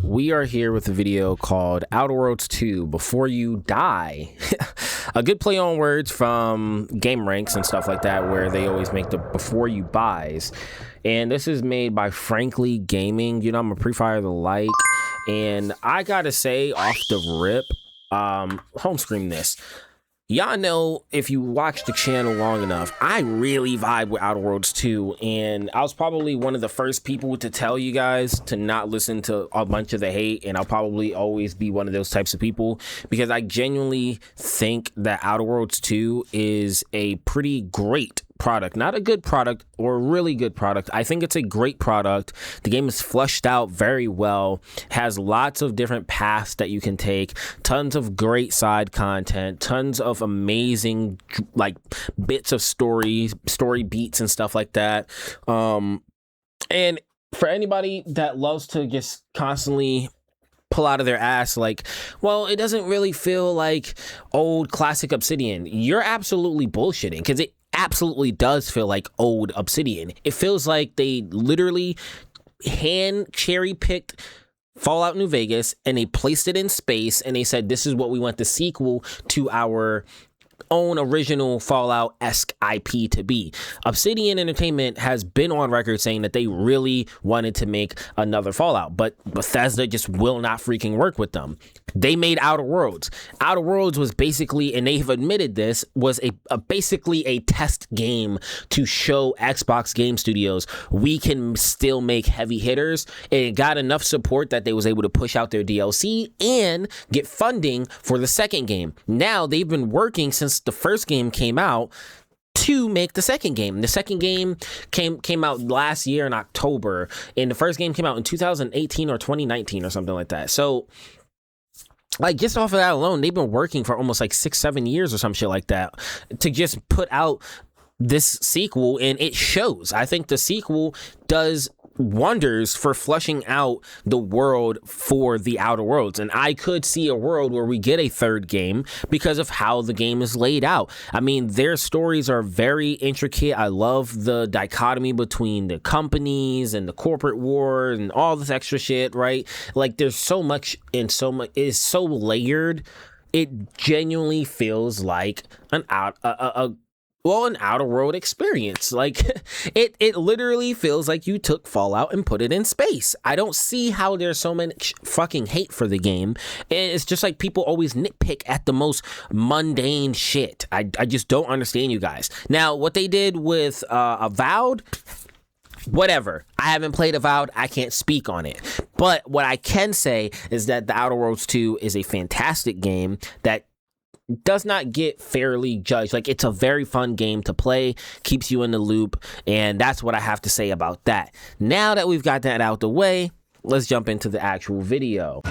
we are here with a video called Outer Worlds 2 Before You Die. A good play on words from game ranks and stuff like that, where they always make the before you buys. And this is made by Frankly Gaming. You know, I'm a pre-fire the like. And I gotta say, off the rip, home screen this. Y'all know, if you watch the channel long enough, I really vibe with Outer Worlds 2, and I was probably one of the first people to tell you guys to not listen to a bunch of the hate, and I'll probably always be one of those types of people, because I genuinely think that Outer Worlds 2 is a pretty great product. Not a good product or a really good product. I think it's a great product. The game is fleshed out very well, has lots of different paths that you can take, tons of great side content, tons of amazing like bits of story beats and stuff like that. And for anybody that loves to just constantly pull out of their ass like, well, it doesn't really feel like old classic Obsidian, you're absolutely bullshitting, because it absolutely does feel like old Obsidian. It feels like they literally hand cherry picked Fallout New Vegas and they placed it in space and they said, this is what we want the sequel to our own original Fallout-esque IP to be. Obsidian Entertainment has been on record saying that they really wanted to make another Fallout, but Bethesda just will not freaking work with them. They made Outer Worlds. Outer Worlds was basically, and they've admitted this, was basically a test game to show Xbox Game Studios we can still make heavy hitters. And it got enough support that they was able to push out their DLC and get funding for the second game. Now they've been working since the first game came out to make the second game. The second game came out last year in October, and the first game came out in 2018 or 2019 or something like that. So like, just off of that alone, they've been working for almost like 6-7 years or some shit like that to just put out this sequel, and it shows. I think the sequel does wonders for fleshing out the world for the Outer Worlds, and I could see a world where we get a third game because of how the game is laid out. I mean, their stories are very intricate. I love the dichotomy between the companies and the corporate war and all this extra shit, right? Like, there's so much, and so much is so layered. It genuinely feels like an Outer World experience. Like, it literally feels like you took Fallout and put it in space. I don't see how there's so much fucking hate for the game. And it's just like people always nitpick at the most mundane shit. I just don't understand you guys. Now, what they did with Avowed, whatever. I haven't played Avowed. I can't speak on it. But what I can say is that The Outer Worlds 2 is a fantastic game that does not get fairly judged. Like, it's a very fun game to play, keeps you in the loop, and that's what I have to say about that. Now that we've got that out the way, let's jump into the actual video.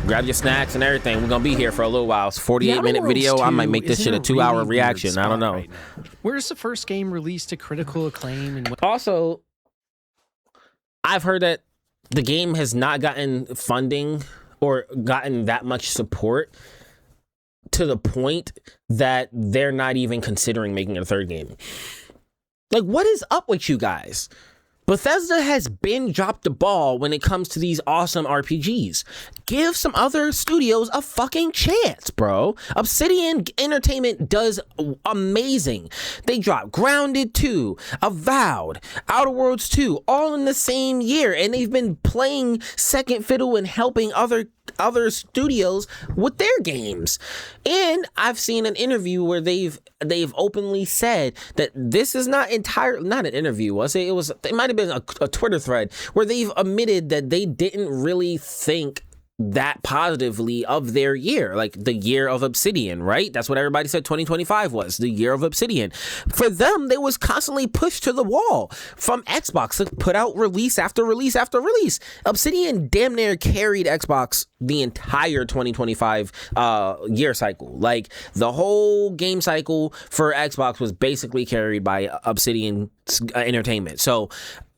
Grab your snacks and everything. We're gonna be here for a little while. It's a 48-minute video. I might make this shit a 2-hour reaction. I don't know. Right, where's the first game released to critical acclaim? And also, I've heard that the game has not gotten funding or gotten that much support to the point that they're not even considering making a third game. Like, what is up with you guys? Bethesda has been dropped the ball when it comes to these awesome RPGs. Give some other studios a fucking chance, bro. Obsidian Entertainment does amazing. They dropped Grounded 2, Avowed, Outer Worlds 2, all in the same year, and they've been playing second fiddle and helping other studios with their games. And I've seen an interview where they've openly said that this is not an interview, was it? It might have been a Twitter thread where they've admitted that they didn't really think that positively of their year, like the year of Obsidian, right? That's what everybody said 2025 was, the year of Obsidian. For them, they was constantly pushed to the wall from Xbox to put out release after release after release. Obsidian damn near carried Xbox the entire 2025 year cycle. Like, the whole game cycle for Xbox was basically carried by Obsidian Entertainment. So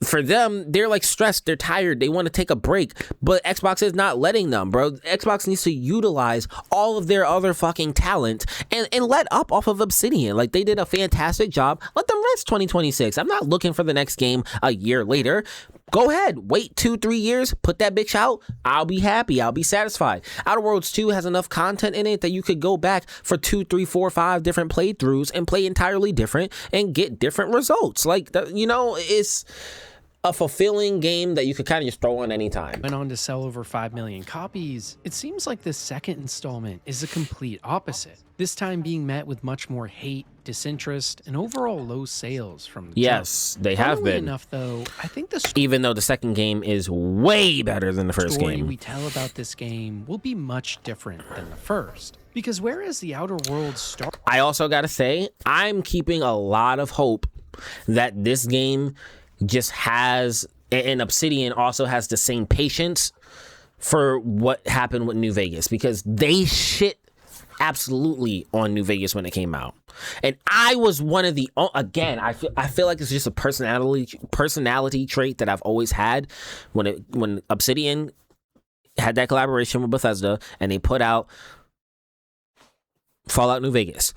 for them, they're like stressed, they're tired, they want to take a break, but Xbox is not letting them, bro. Xbox needs to utilize all of their other fucking talent and let up off of Obsidian. Like, they did a fantastic job. Let them rest 2026. I'm not looking for the next game a year later. Go ahead, wait 2-3 years, put that bitch out. I'll be happy. I'll be satisfied. Outer Worlds 2 has enough content in it that you could go back for 2, 3, 4, 5 different playthroughs and play entirely different and get different results. Like, it's a fulfilling game that you could kind of just throw on any time. Went on to sell over 5 million copies. It seems like the second installment is the complete opposite, this time being met with much more hate, disinterest, and overall low sales from the Yes, they have been. Enough, though, I think even though the second game is way better than the first game, the story we tell about this game will be much different than the first. Because whereas the Outer Worlds start, I also gotta say, I'm keeping a lot of hope that this game just has, and Obsidian also has the same patience for what happened with New Vegas, because they shit absolutely on New Vegas when it came out. And I was one of the, again, I feel like it's just a personality trait that I've always had. When Obsidian had that collaboration with Bethesda and they put out Fallout New Vegas,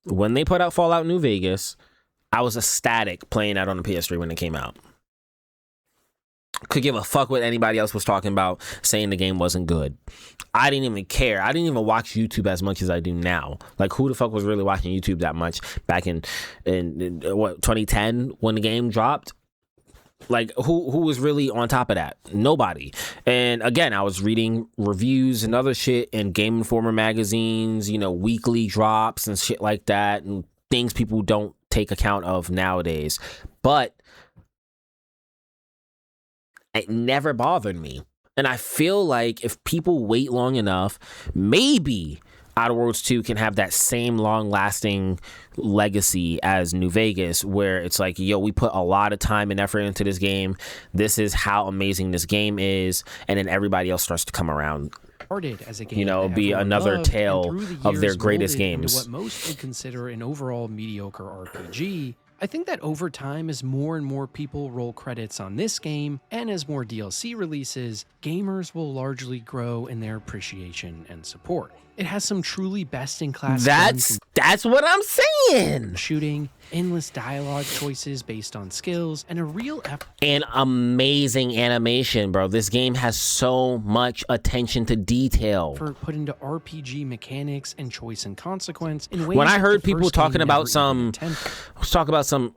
when they put out Fallout New Vegas, I was ecstatic playing that on the PS3 when it came out. Could give a fuck what anybody else was talking about, saying the game wasn't good. I didn't even care. I didn't even watch YouTube as much as I do now. Like, who the fuck was really watching YouTube that much back in 2010 when the game dropped? Like, who was really on top of that? Nobody. And again, I was reading reviews and other shit in Game Informer magazines, weekly drops and shit like that, and things people don't take account of nowadays. But it never bothered me. And I feel like if people wait long enough, maybe Outer Worlds 2 can have that same long-lasting legacy as New Vegas, where it's like, yo, we put a lot of time and effort into this game. This is how amazing this game is. And then everybody else starts to come around. As a game Be another tale of their greatest games. What most would consider an overall mediocre RPG. I think that over time, as more and more people roll credits on this game, and as more DLC releases, gamers will largely grow in their appreciation and support. It has some truly best-in-class That's what I'm saying! Shooting, endless dialogue choices based on skills, and a real effort. And amazing animation, bro. This game has so much attention to detail. Put into RPG mechanics and choice and consequence in ways when I heard people talking about some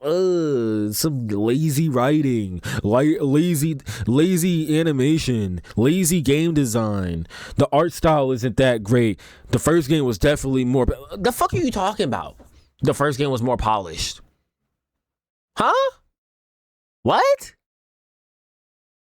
lazy writing, lazy animation, lazy game design, the art style isn't that great. The first game was definitely more. The fuck are you talking about? The first game was more polished. Huh? What?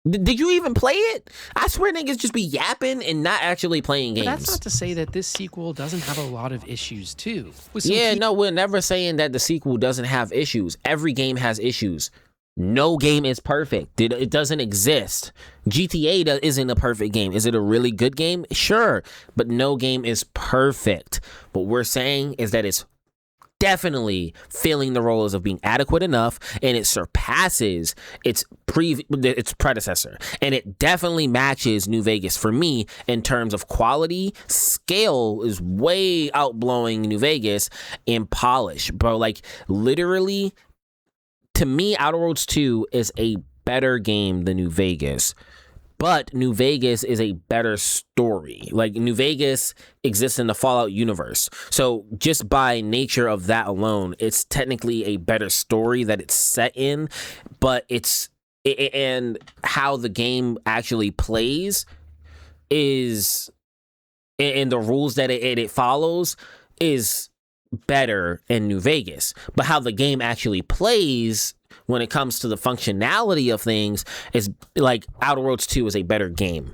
Did you even play it? I swear niggas just be yapping and not actually playing games. But that's not to say that this sequel doesn't have a lot of issues too. We're never saying that the sequel doesn't have issues. Every game has issues. No game is perfect. It doesn't exist. GTA isn't a perfect game. Is it a really good game? Sure, but no game is perfect. What we're saying is that it's definitely filling the roles of being adequate enough, and it surpasses its predecessor, and it definitely matches New Vegas for me in terms of quality. Scale is way outblowing New Vegas in polish, bro. Like, literally, to me, Outer Worlds 2 is a better game than New Vegas. But New Vegas is a better story. Like, New Vegas exists in the Fallout universe. So just by nature of that alone, it's technically a better story that it's set in. But and how the game actually plays is, and the rules that it follows is better in New Vegas. But how the game actually plays when it comes to the functionality of things is like Outer Worlds 2 is a better game.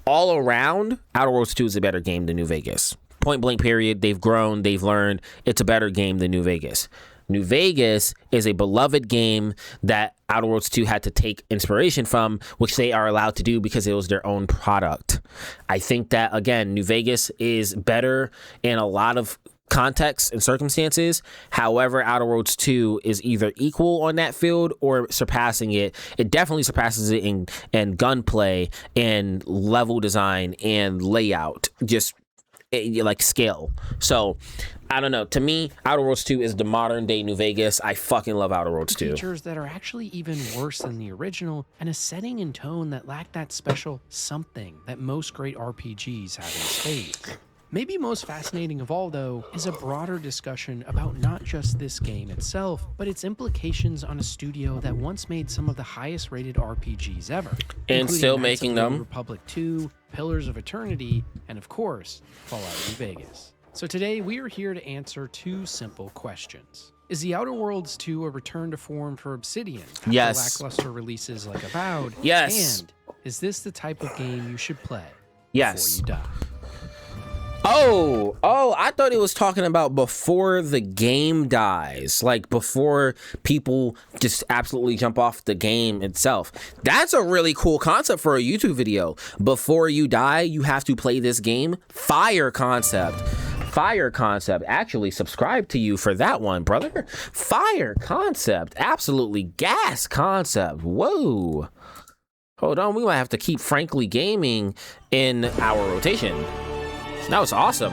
All around, Outer Worlds 2 is a better game than New Vegas. Point blank period. They've grown, they've learned. It's a better game than New Vegas. New Vegas is a beloved game that Outer Worlds 2 had to take inspiration from, which they are allowed to do because it was their own product. I think that, again, New Vegas is better in a lot of context and circumstances. However, Outer Worlds 2 is either equal on that field or surpassing it. It definitely surpasses it in gunplay and level design and layout. Just like scale. So I don't know. To me, Outer Worlds 2 is the modern day New Vegas. I fucking love Outer Worlds 2. Features that are actually even worse than the original, and a setting and tone that lack that special something that most great RPGs have in spades. Maybe most fascinating of all, though, is a broader discussion about not just this game itself, but its implications on a studio that once made some of the highest rated RPGs ever. And still making them. Republic 2, Pillars of Eternity, and of course, Fallout New Vegas. So today we are here to answer two simple questions. Is The Outer Worlds 2 a return to form for Obsidian after Yes. lackluster releases like Avowed? Yes. And is this the type of game you should play Yes. before you die? Oh, I thought it was talking about before the game dies, like before people just absolutely jump off the game itself. That's a really cool concept for a YouTube video. Before you die, you have to play this game. Fire concept. Fire concept. Actually, subscribe to you for that one, brother. Fire concept. Absolutely gas concept. Whoa. Hold on, we might have to keep Frankly Gaming in our rotation. That was awesome.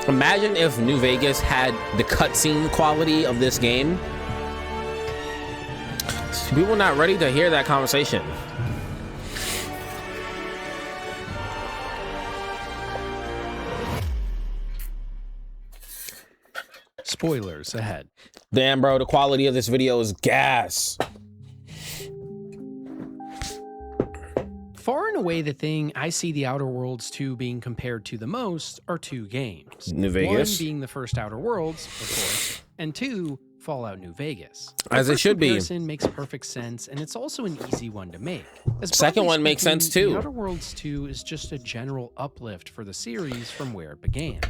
Imagine if New Vegas had the cutscene quality of this game. People not ready to hear that conversation. Spoilers ahead. Damn, bro, the quality of this video is gas. Far and away, the thing I see The Outer Worlds 2 being compared to the most are two games. New Vegas. One being the first Outer Worlds, of course, and two, Fallout New Vegas. As it should be. The comparison makes perfect sense, and it's also an easy one to make. Second one makes sense too. The Outer Worlds 2 is just a general uplift for the series from where it began.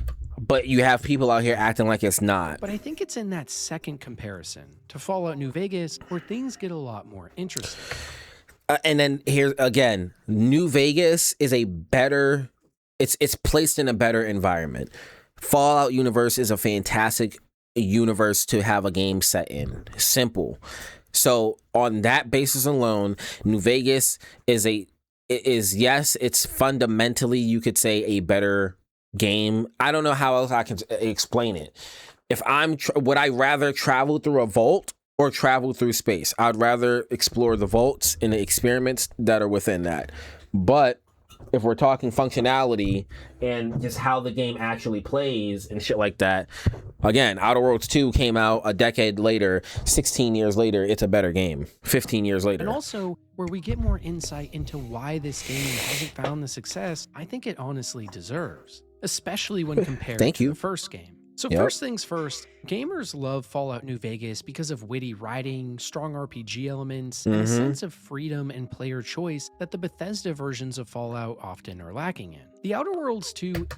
But you have people out here acting like it's not. But I think it's in that second comparison to Fallout New Vegas where things get a lot more interesting. And then here again, New Vegas is a better, it's placed in a better environment. Fallout universe is a fantastic universe to have a game set in. Simple. So on that basis alone, New Vegas is yes, it's fundamentally, you could say, a better game. I don't know how else I can explain it. If would I rather travel through a vault or travel through space? I'd rather explore the vaults and the experiments that are within that. But if we're talking functionality and just how the game actually plays and shit like that, again, Outer Worlds 2 came out a decade later, 16 years later, it's a better game, 15 years later. And also, where we get more insight into why this game hasn't found the success I think it honestly deserves, especially when compared to the first game. So first things first, gamers love Fallout New Vegas because of witty writing, strong RPG elements, and a sense of freedom and player choice that the Bethesda versions of Fallout often are lacking in. The Outer Worlds 2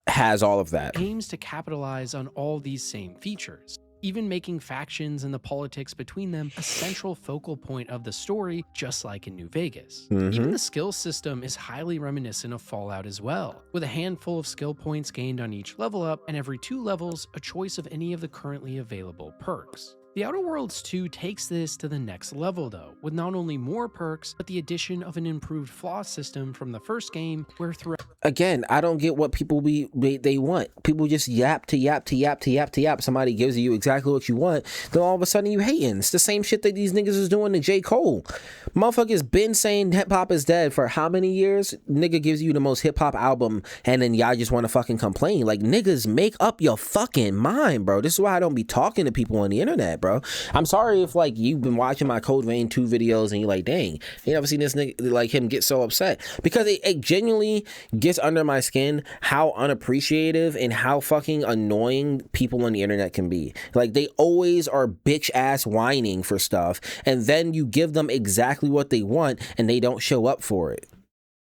has all of that. Aims to capitalize on all these same features, even making factions and the politics between them a central focal point of the story, just like in New Vegas. Even the skill system is highly reminiscent of Fallout as well, with a handful of skill points gained on each level up, and every 2 levels, a choice of any of the currently available perks. The Outer Worlds 2 takes this to the next level though, with not only more perks, but the addition of an improved flaw system from the first game, where throughout— Again, I don't get what people they want. People just yap to yap to yap to yap to yap. Somebody gives you exactly what you want, then all of a sudden you hating. It's the same shit that these niggas is doing to J. Cole. Motherfuckers been saying hip hop is dead for how many years? Nigga gives you the most hip hop album, and then y'all just want to fucking complain. Like, niggas, make up your fucking mind, bro. This is why I don't be talking to people on the internet, bro. I'm sorry if like you've been watching my Code Vein 2 videos and you're like, dang, you never seen this nigga like him get so upset, because it genuinely gets under my skin how unappreciative and how fucking annoying people on the internet can be. Like, they always are bitch ass whining for stuff, and then you give them exactly what they want and they don't show up for it.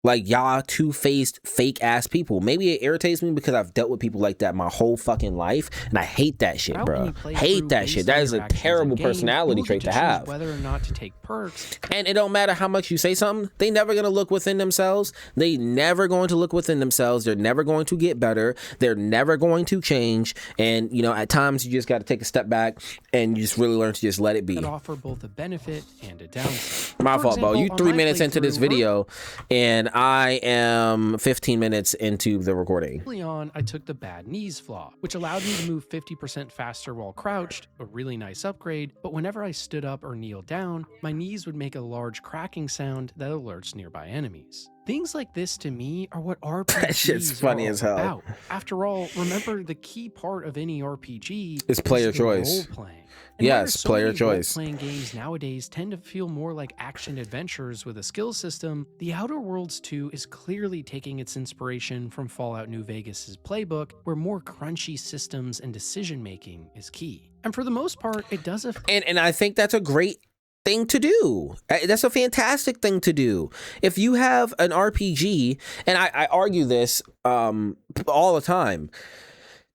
Like, y'all two-faced, fake-ass people. Maybe it irritates me because I've dealt with people like that my whole fucking life, and I hate that shit, bro. Hate that shit. That is a terrible personality trait to have. Whether or not to take perks. And it don't matter how much you say something, they never gonna look within themselves. They never going to look within themselves. They're never going to get better. They're never going to change. And, you know, at times you just got to take a step back and you just really learn to just let it be. That offer both a benefit and a downside. My fault, bro. You 3 minutes into this video, and I am 15 minutes into the recording. Early on, I took the bad knees flaw, which allowed me to move 50% faster while crouched, a really nice upgrade, but whenever I stood up or kneeled down, my knees would make a large cracking sound that alerts nearby enemies. Things like this to me are what RPGs that shit's funny as hell. About. After all, remember the key part of any RPG is player choice. Role-playing. Yes, player choice. Role-playing games nowadays tend to feel more like action adventures with a skill system. The Outer Worlds 2 is clearly taking its inspiration from Fallout New Vegas' playbook, where more crunchy systems and decision-making is key. And for the most part, it does and I think that's a great thing to do. That's a fantastic thing to do. If you have an RPG, and I argue this all the time,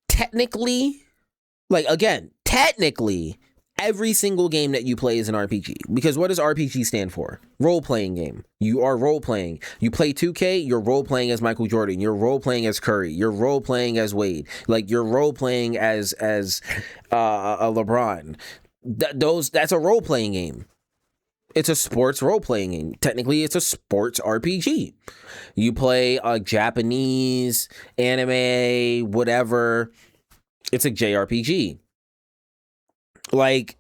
technically, every single game that you play is an RPG. Because what does RPG stand for? Role-playing game. You are role-playing. You play 2K, you're role-playing as Michael Jordan. You're role-playing as Curry. You're role-playing as Wade. Like, you're role-playing as a LeBron. That's a role-playing game. It's a sports role-playing game. Technically, it's a sports RPG. You play a Japanese, anime, whatever. It's a JRPG. Like,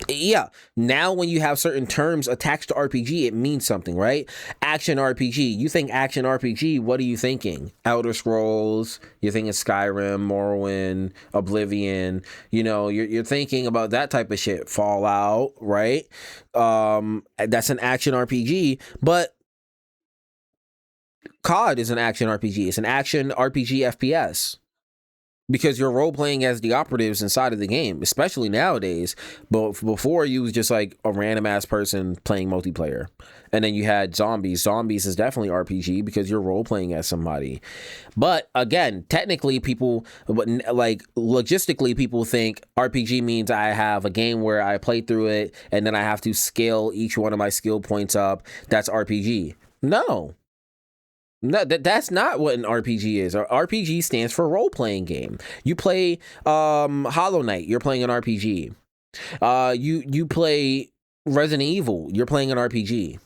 yeah, now when you have certain terms attached to RPG, it means something, right? Action RPG. You think action RPG, what are you thinking? Elder Scrolls, you're thinking Skyrim, Morrowind, Oblivion, you know, you're thinking about that type of shit. Fallout, right? That's an action RPG, but COD is an action RPG. It's an action RPG FPS. Because you're role-playing as the operatives inside of the game, especially nowadays. But before, you was just like a random-ass person playing multiplayer. And then you had zombies. Zombies is definitely RPG because you're role-playing as somebody. But again, technically, logistically, people think RPG means I have a game where I play through it and then I have to scale each one of my skill points up. That's RPG. No, that's not what an RPG is. RPG stands for role-playing game. You play Hollow Knight, you're playing an RPG. You play Resident Evil, you're playing an RPG.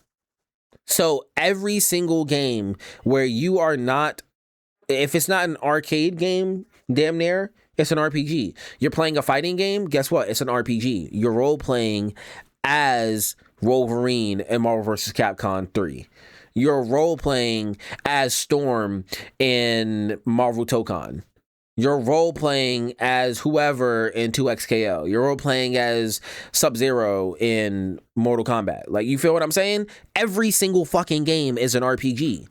So every single game where you are not, if it's not an arcade game, damn near, it's an RPG. You're playing a fighting game, guess what? It's an RPG. You're role-playing as Wolverine in Marvel vs. Capcom 3. You're role-playing as Storm in Marvel Tokon. You're role-playing as whoever in 2XKL. You're role-playing as Sub-Zero in Mortal Kombat. Like, you feel what I'm saying? Every single fucking game is an RPG.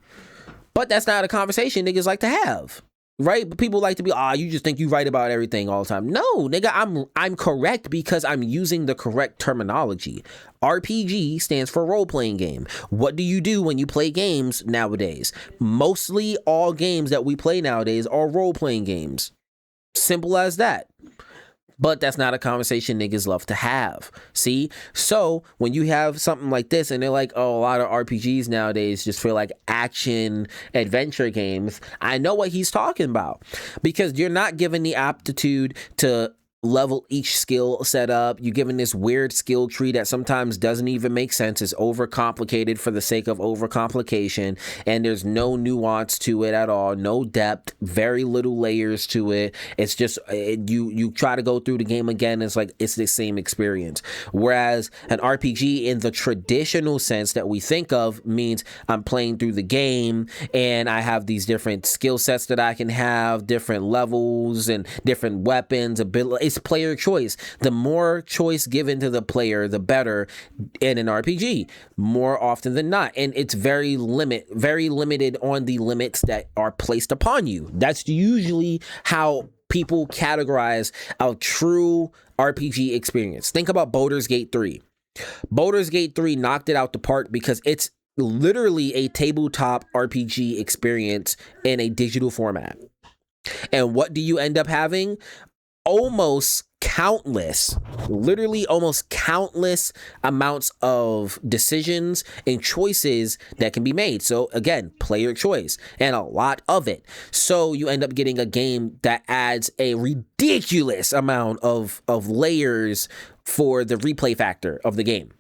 But that's not a conversation niggas like to have. Right? But people like to be, you just think you right about everything all the time. No, nigga, I'm correct because I'm using the correct terminology. RPG stands for role-playing game. What do you do when you play games nowadays? Mostly all games that we play nowadays are role-playing games. Simple as that. But that's not a conversation niggas love to have. See? So when you have something like this and they're like, a lot of RPGs nowadays just feel like action adventure games, I know what he's talking about. Because you're not given the aptitude to level each skill set up. You're given this weird skill tree that sometimes doesn't even make sense. It's overcomplicated for the sake of overcomplication, and there's no nuance to it at all, no depth, very little layers to it. It's just you try to go through the game again, it's like it's the same experience. Whereas an RPG in the traditional sense that we think of means I'm playing through the game and I have these different skill sets that I can have, different levels and different weapons, abilities. It's player choice. The more choice given to the player, the better in an RPG, more often than not. And it's very limited on the limits that are placed upon you. That's usually how people categorize a true RPG experience. Think about Baldur's Gate 3. Baldur's Gate 3 knocked it out the park because it's literally a tabletop RPG experience in a digital format. And what do you end up having? Literally almost countless amounts of decisions and choices that can be made. So again, player choice, and a lot of it. So you end up getting a game that adds a ridiculous amount of layers for the replay factor of the game.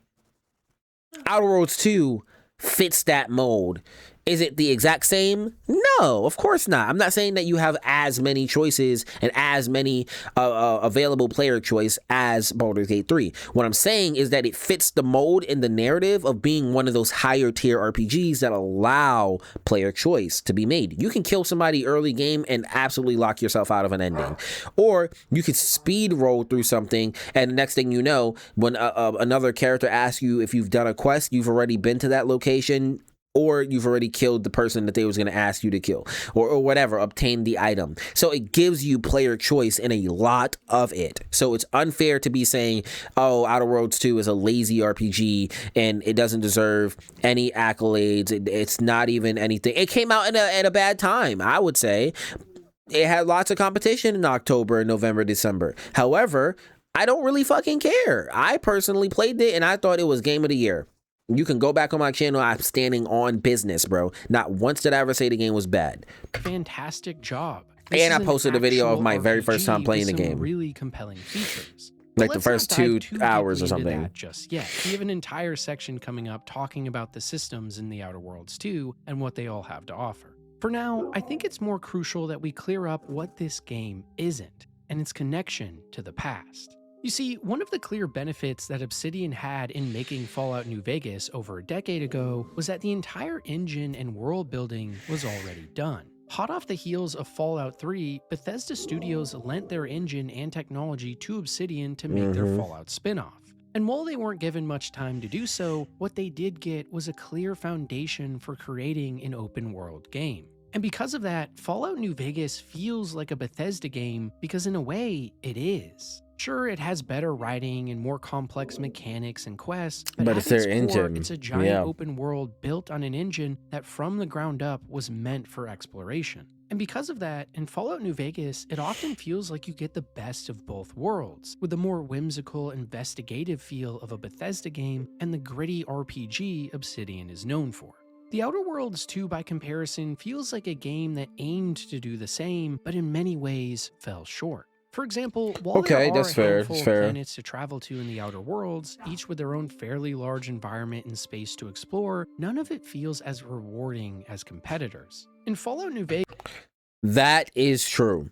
Outer Worlds 2 fits that mold. Is it the exact same? No, of course not. I'm not saying that you have as many choices and as many available player choice as Baldur's Gate 3. What I'm saying is that it fits the mold in the narrative of being one of those higher tier RPGs that allow player choice to be made. You can kill somebody early game and absolutely lock yourself out of an ending. Or you could speed roll through something, and the next thing you know, when another character asks you if you've done a quest, you've already been to that location, or you've already killed the person that they was going to ask you to kill, or whatever, obtain the item. So it gives you player choice in a lot of it. So it's unfair to be saying, oh, Outer Worlds 2 is a lazy RPG and it doesn't deserve any accolades. It's not even anything. It came out at a bad time, I would say. It had lots of competition in October, November, December. However, I don't really fucking care. I personally played it and I thought it was game of the year. You can go back on my channel. I'm standing on business, bro. Not once did I ever say the game was bad. Fantastic job. And I posted a video of my very first time playing the game. Really compelling features. Like the first 2 hours or something. That just yet. We have an entire section coming up talking about the systems in the Outer Worlds 2 and what they all have to offer. For now, I think it's more crucial that we clear up what this game isn't and its connection to the past. You see, one of the clear benefits that Obsidian had in making Fallout New Vegas over a decade ago was that the entire engine and world building was already done. Hot off the heels of Fallout 3, Bethesda Studios lent their engine and technology to Obsidian to make their Fallout spin-off. And while they weren't given much time to do so, what they did get was a clear foundation for creating an open-world game. And because of that, Fallout New Vegas feels like a Bethesda game because in a way, it is. Sure, it has better writing and more complex mechanics and quests, but it's their engine. It's a giant open world built on an engine that from the ground up was meant for exploration. And because of that, in Fallout New Vegas, it often feels like you get the best of both worlds, with the more whimsical, investigative feel of a Bethesda game and the gritty RPG Obsidian is known for. The Outer Worlds 2, by comparison, feels like a game that aimed to do the same, but in many ways fell short. For example, while there are a handful of planets to travel to in the Outer Worlds, each with their own fairly large environment and space to explore, none of it feels as rewarding as competitors. In Fallout New Vegas... That is true,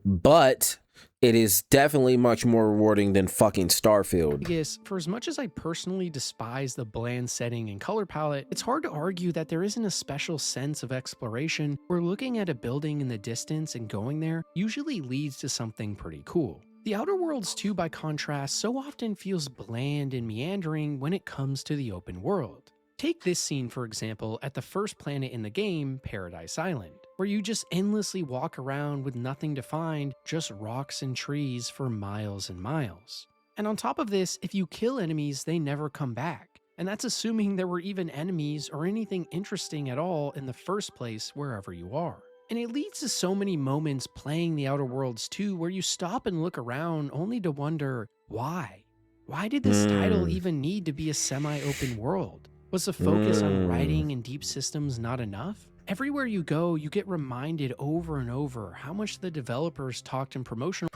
but it is definitely much more rewarding than fucking Starfield. For as much as I personally despise the bland setting and color palette, it's hard to argue that there isn't a special sense of exploration where looking at a building in the distance and going there usually leads to something pretty cool. The Outer Worlds 2, by contrast, so often feels bland and meandering when it comes to the open world. Take this scene, for example, at the first planet in the game, Paradise Island, where you just endlessly walk around with nothing to find, just rocks and trees for miles and miles. And on top of this, if you kill enemies, they never come back. And that's assuming there were even enemies or anything interesting at all in the first place wherever you are. And it leads to so many moments playing the Outer Worlds 2 where you stop and look around only to wonder, why? Why did this title even need to be a semi-open world? Was the focus on writing and deep systems not enough? Everywhere you go, you get reminded over and over how much the developers talked in promotional...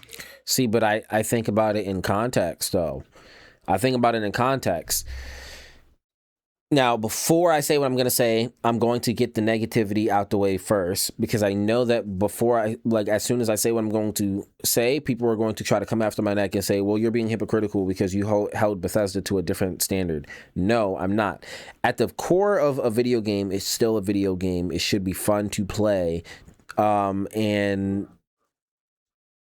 See, but I think about it in context, though. I think about it in context. Now, before I say what I'm going to say, I'm going to get the negativity out the way first, because I know that as soon as I say what I'm going to say, people are going to try to come after my neck and say, well, you're being hypocritical because you held Bethesda to a different standard. No, I'm not. At the core of a video game, it's still a video game. It should be fun to play. And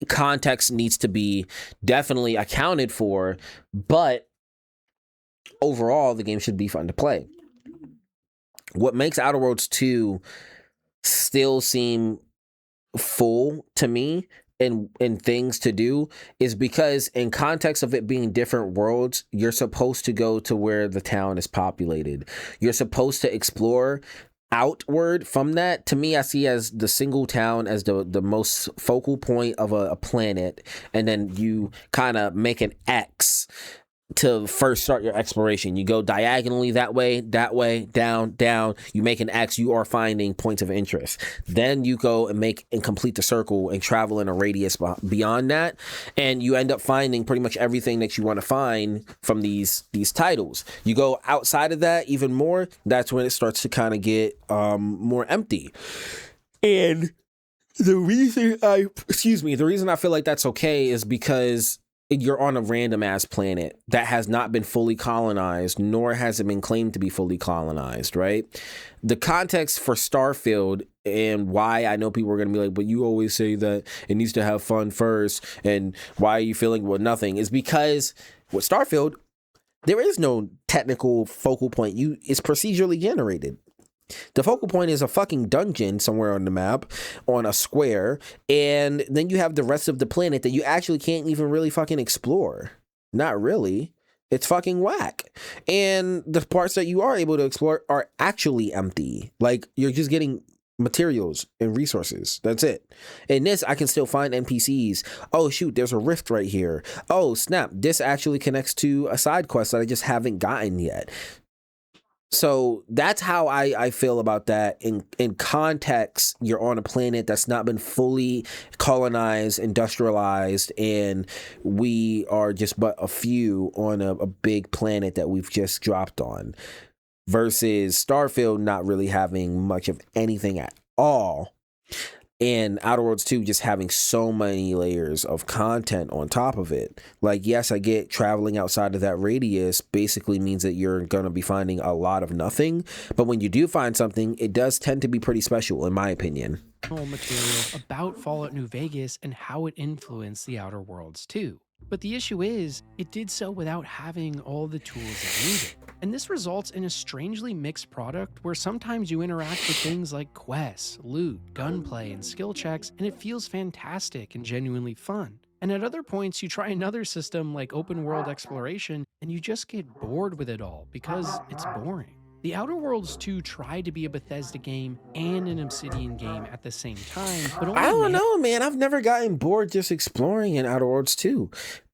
context needs to be definitely accounted for, but overall, the game should be fun to play. What makes Outer Worlds 2 still seem full to me and things to do is because in context of it being different worlds, you're supposed to go to where the town is populated. You're supposed to explore outward from that. To me, I see as the single town as the most focal point of a planet, and then you kind of make an X to first start your exploration. You go diagonally that way, down, you make an X, you are finding points of interest. Then you go and complete the circle and travel in a radius beyond that, and you end up finding pretty much everything that you want to find from these titles. You go outside of that even more, that's when it starts to kind of get more empty. And the reason I feel like that's okay is because you're on a random ass planet that has not been fully colonized, nor has it been claimed to be fully colonized, right? The context for Starfield and why I know people are going to be like, but you always say that it needs to have fun first, and why are you feeling with nothing, is because with Starfield, there is no technical focal point. It's procedurally generated. The focal point is a fucking dungeon somewhere on the map, on a square, and then you have the rest of the planet that you actually can't even really fucking explore. Not really. It's fucking whack. And the parts that you are able to explore are actually empty. Like, you're just getting materials and resources. That's it. In this, I can still find NPCs. Oh, shoot, there's a rift right here. Oh, snap, this actually connects to a side quest that I just haven't gotten yet. So that's how I feel about that. In context, you're on a planet that's not been fully colonized, industrialized, and we are just but a few on a big planet that we've just dropped on. Versus Starfield not really having much of anything at all. And Outer Worlds 2 just having so many layers of content on top of it. Like, yes, I get traveling outside of that radius basically means that you're going to be finding a lot of nothing. But when you do find something, it does tend to be pretty special, in my opinion. Material about Fallout New Vegas and how it influenced the Outer Worlds 2. But the issue is, it did so without having all the tools it needed. And this results in a strangely mixed product where sometimes you interact with things like quests, loot, gunplay, and skill checks, and it feels fantastic and genuinely fun. And at other points, you try another system like open world exploration, and you just get bored with it all because it's boring. The Outer Worlds 2 tried to be a Bethesda game and an Obsidian game at the same time, but only I don't know, man. I've never gotten bored just exploring in Outer Worlds 2.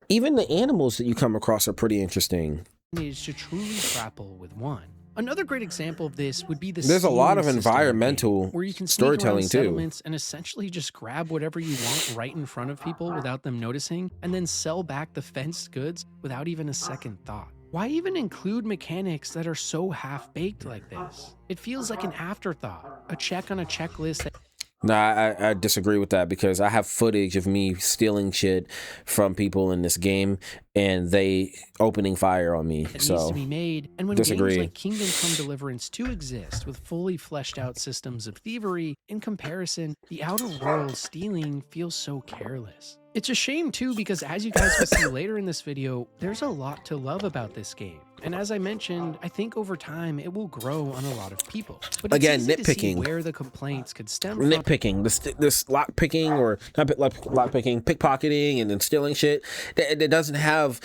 Even the animals that you come across are pretty interesting. Managed to truly grapple with one. Another great example of this would be the There's a lot of system environmental where you can storytelling sneak around too, settlements and essentially just grab whatever you want right in front of people without them noticing, and then sell back the fenced goods without even a second thought. Why even include mechanics that are so half-baked like this? It feels like an afterthought, a check on a checklist that... Nah, I disagree with that because I have footage of me stealing shit from people in this game and they opening fire on me. It so needs to be made. And when disagree. games like Kingdom Come Deliverance 2 exist with fully fleshed out systems of thievery, in comparison, the Outer Worlds stealing feels so careless. It's a shame too because as you guys will see later in this video, there's a lot to love about this game. And as I mentioned, I think over time it will grow on a lot of people. But again, it's easy to see nitpicking. where the complaints could stem from. Nitpicking, this lock picking or not lock picking, pickpocketing and then stealing shit. That doesn't have.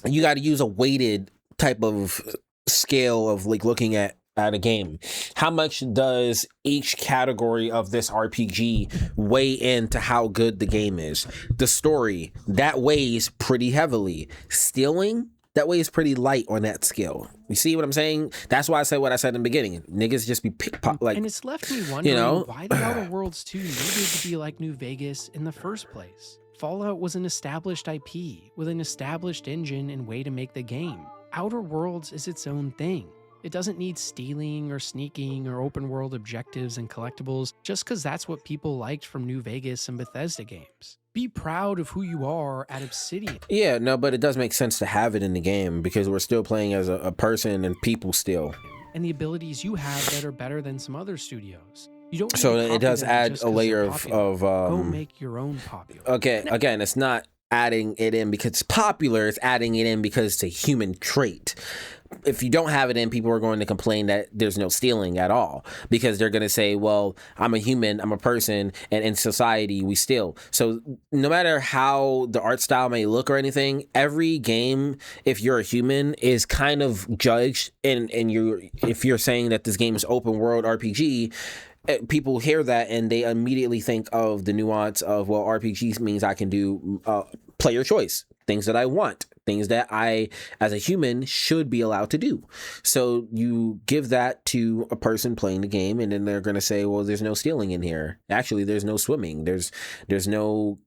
You got to use a weighted type of scale of like looking at a game. How much does each category of this RPG weigh into how good the game is? The story, that weighs pretty heavily. Stealing, that weighs pretty light on that scale. You see what I'm saying? That's why I said what I said in the beginning. Niggas just be like, and it's left me wondering, you know, why the Outer Worlds 2 needed to be like New Vegas in the first place. Fallout was an established IP with an established engine and way to make the game. Outer Worlds is its own thing. It doesn't need stealing or sneaking or open world objectives and collectibles just because that's what people liked from New Vegas and Bethesda games. Be proud of who you are at Obsidian. Yeah, no, but it does make sense to have it in the game because we're still playing as a person and people still. And the abilities you have that are better than some other studios. You don't so it does add a layer of go make your own popular. Okay, again, it's not adding it in because it's popular, it's adding it in because it's a human trait. if you don't have it in, people are going to complain that there's no stealing at all, because they're going to say, well, I'm a human, I'm a person, and in society we steal. So no matter how the art style may look or anything, every game, if you're a human, is kind of judged. And if you're saying that this game is open world RPG, people hear that and they immediately think of the nuance of, well, RPG means I can do player choice, things that I want, things that I, as a human, should be allowed to do. So you give that to a person playing the game, and then they're going to say, well, there's no stealing in here. Actually, there's no swimming. There's no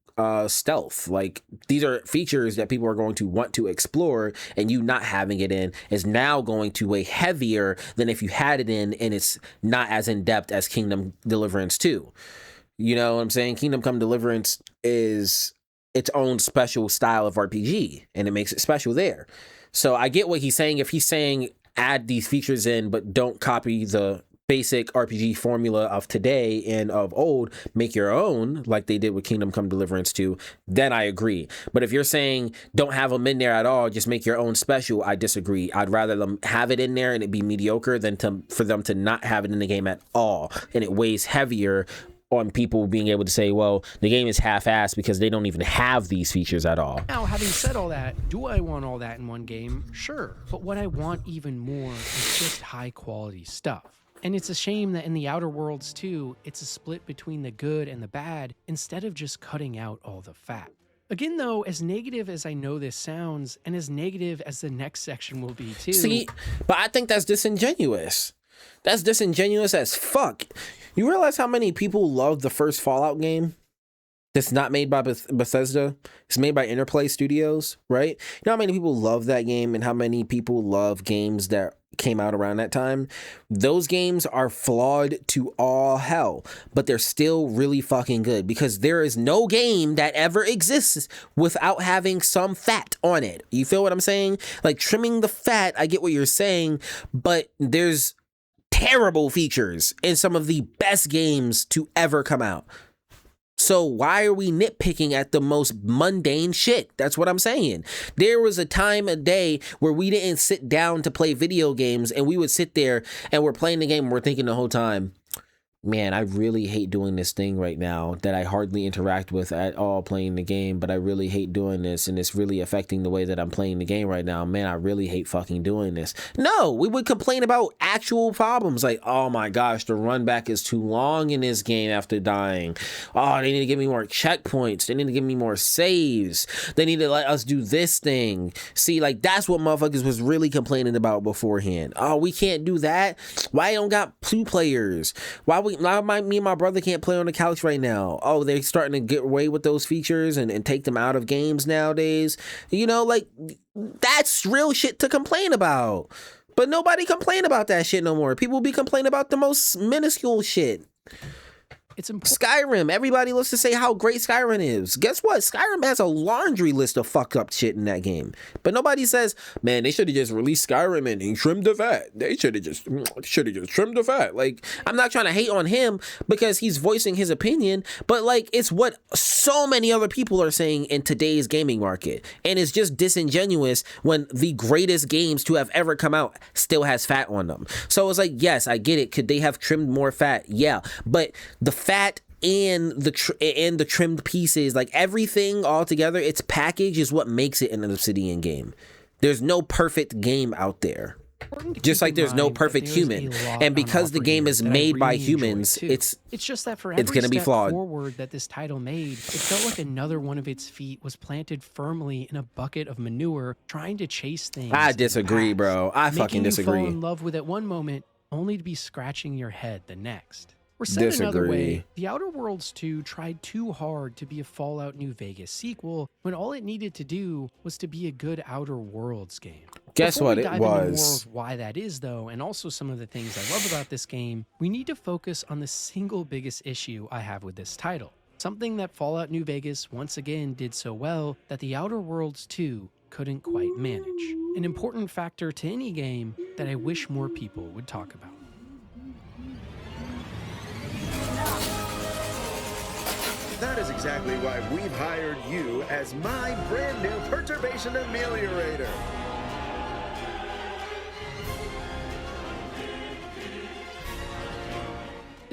stealth. Like, these are features that people are going to want to explore, and you not having it in is now going to weigh heavier than if you had it in and it's not as in depth as Kingdom Deliverance 2. You know what I'm saying? Kingdom Come Deliverance is its own special style of RPG, and it makes it special there. So I get what he's saying. If he's saying add these features in, but don't copy the basic RPG formula of today and of old, make your own, like they did with Kingdom Come Deliverance 2, then I agree. But if you're saying don't have them in there at all, just make your own special, I disagree. I'd rather them have it in there and it be mediocre than for them to not have it in the game at all, and it weighs heavier on people being able to say, well, the game is half-assed because they don't even have these features at all. Now, having said all that, do I want all that in one game? Sure. But what I want even more is just high-quality stuff. And it's a shame that in the Outer Worlds 2, it's a split between the good and the bad instead of just cutting out all the fat. Again, though, as negative as I know this sounds, and as negative as the next section will be too... See, but I think that's disingenuous. That's disingenuous as fuck. You realize how many people love the first Fallout game? That's not made by Bethesda. It's made by Interplay Studios, right? You know how many people love that game and how many people love games that came out around that time? Those games are flawed to all hell, but they're still really fucking good, because there is no game that ever exists without having some fat on it. You feel what I'm saying? Like, trimming the fat, I get what you're saying, but there's terrible features in some of the best games to ever come out. So why are we nitpicking at the most mundane shit? That's what I'm saying. There was a time a day where we didn't sit down to play video games, and we would sit there and we're playing the game and we're thinking the whole time, man, I really hate doing this thing right now that I hardly interact with at all playing the game, but I really hate doing this, and it's really affecting the way that I'm playing the game right now. Man, I really hate fucking doing this. No, we would complain about actual problems like, oh my gosh, the run back is too long in this game after dying. Oh, they need to give me more checkpoints. They need to give me more saves. They need to let us do this thing. See, like, that's what motherfuckers was really complaining about beforehand. Oh, we can't do that? Why don't got 2 players? Why me and my brother can't play on the couch right now? Oh, they're starting to get away with those features and take them out of games nowadays. You know, like, that's real shit to complain about. But nobody complain about that shit no more. People be complaining about the most minuscule shit. It's important. Skyrim. Everybody loves to say how great Skyrim is. Guess what? Skyrim has a laundry list of fuck up shit in that game. But nobody says, man, they should have just released Skyrim and trimmed the fat. They should have just trimmed the fat. Like, I'm not trying to hate on him because he's voicing his opinion, but like, it's what so many other people are saying in today's gaming market. And it's just disingenuous when the greatest games to have ever come out still has fat on them. So it's like, yes, I get it. Could they have trimmed more fat? Yeah. But the fat and the trimmed pieces, like everything all together, its package is what makes it an Obsidian game. There's no perfect game out there. Just like there's no perfect human. And because the game is made by humans, it's just that for every going to be flawed. Forward that this title made, it felt like another one of its feet was planted firmly in a bucket of manure, trying to chase things. I disagree, bro. I fucking disagree. Making you fall in love with it one moment, only to be scratching your head the next. Or said another way, The Outer Worlds 2 tried too hard to be a Fallout New Vegas sequel when all it needed to do was to be a good Outer Worlds game. Guess Before what we it dive into more was? of why that is, though, and also some of the things I love about this game, we need to focus on the single biggest issue I have with this title. Something that Fallout New Vegas once again did so well that The Outer Worlds 2 couldn't quite manage. An important factor to any game that I wish more people would talk about. That is exactly why we've hired you as my brand new perturbation ameliorator.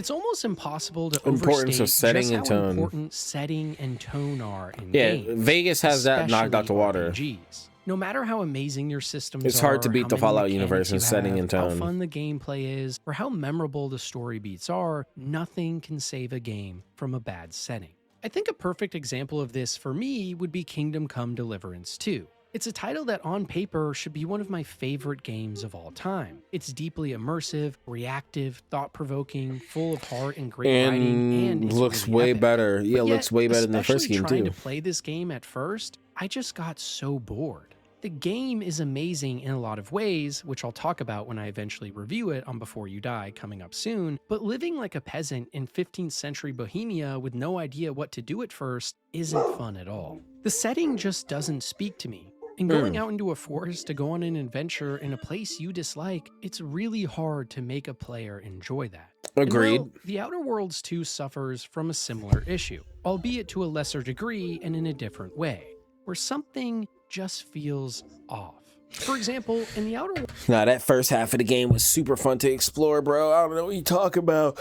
It's almost impossible to Importance overstate of setting just and how tone. important setting and tone are in Yeah, games. Vegas has that knocked out the water. RPGs. No matter how amazing your systems It's hard to are, beat how the many Fallout mechanics universe in you setting have, and how tone. fun the gameplay is, or how memorable the story beats are, nothing can save a game from a bad setting. I think a perfect example of this for me would be Kingdom Come Deliverance 2. It's a title that on paper should be one of my favorite games of all time. It's deeply immersive, reactive, thought-provoking, full of heart and great writing, and it's looks really way epic. better. Yeah, But looks yet, way better than the first especially game trying too. to play this game at first, I just got so bored. The game is amazing in a lot of ways, which I'll talk about when I eventually review it on Before You Die coming up soon, but living like a peasant in 15th century Bohemia with no idea what to do at first isn't fun at all. The setting just doesn't speak to me. And going out into a forest to go on an adventure in a place you dislike, it's really hard to make a player enjoy that. Agreed. And well, The Outer Worlds 2 suffers from a similar issue, albeit to a lesser degree and in a different way, where something just feels off. For example, in The Outer Worlds... Nah, that first half of the game was super fun to explore, bro. I don't know what you talking about.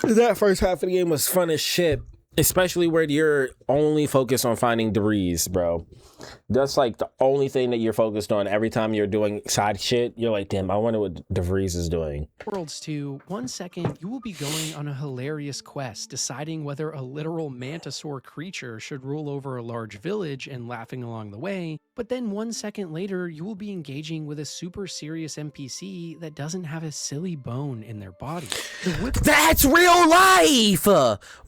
That first half of the game was fun as shit. Especially where you're only focused on finding debris, bro. That's like the only thing that you're focused on every time you're doing side shit. You're like, damn, I wonder what DeVries is doing. Worlds 2, 1 second you will be going on a hilarious quest, deciding whether a literal mantisaur creature should rule over a large village and laughing along the way, but then 1 second later you will be engaging with a super serious NPC that doesn't have a silly bone in their body. That's real life!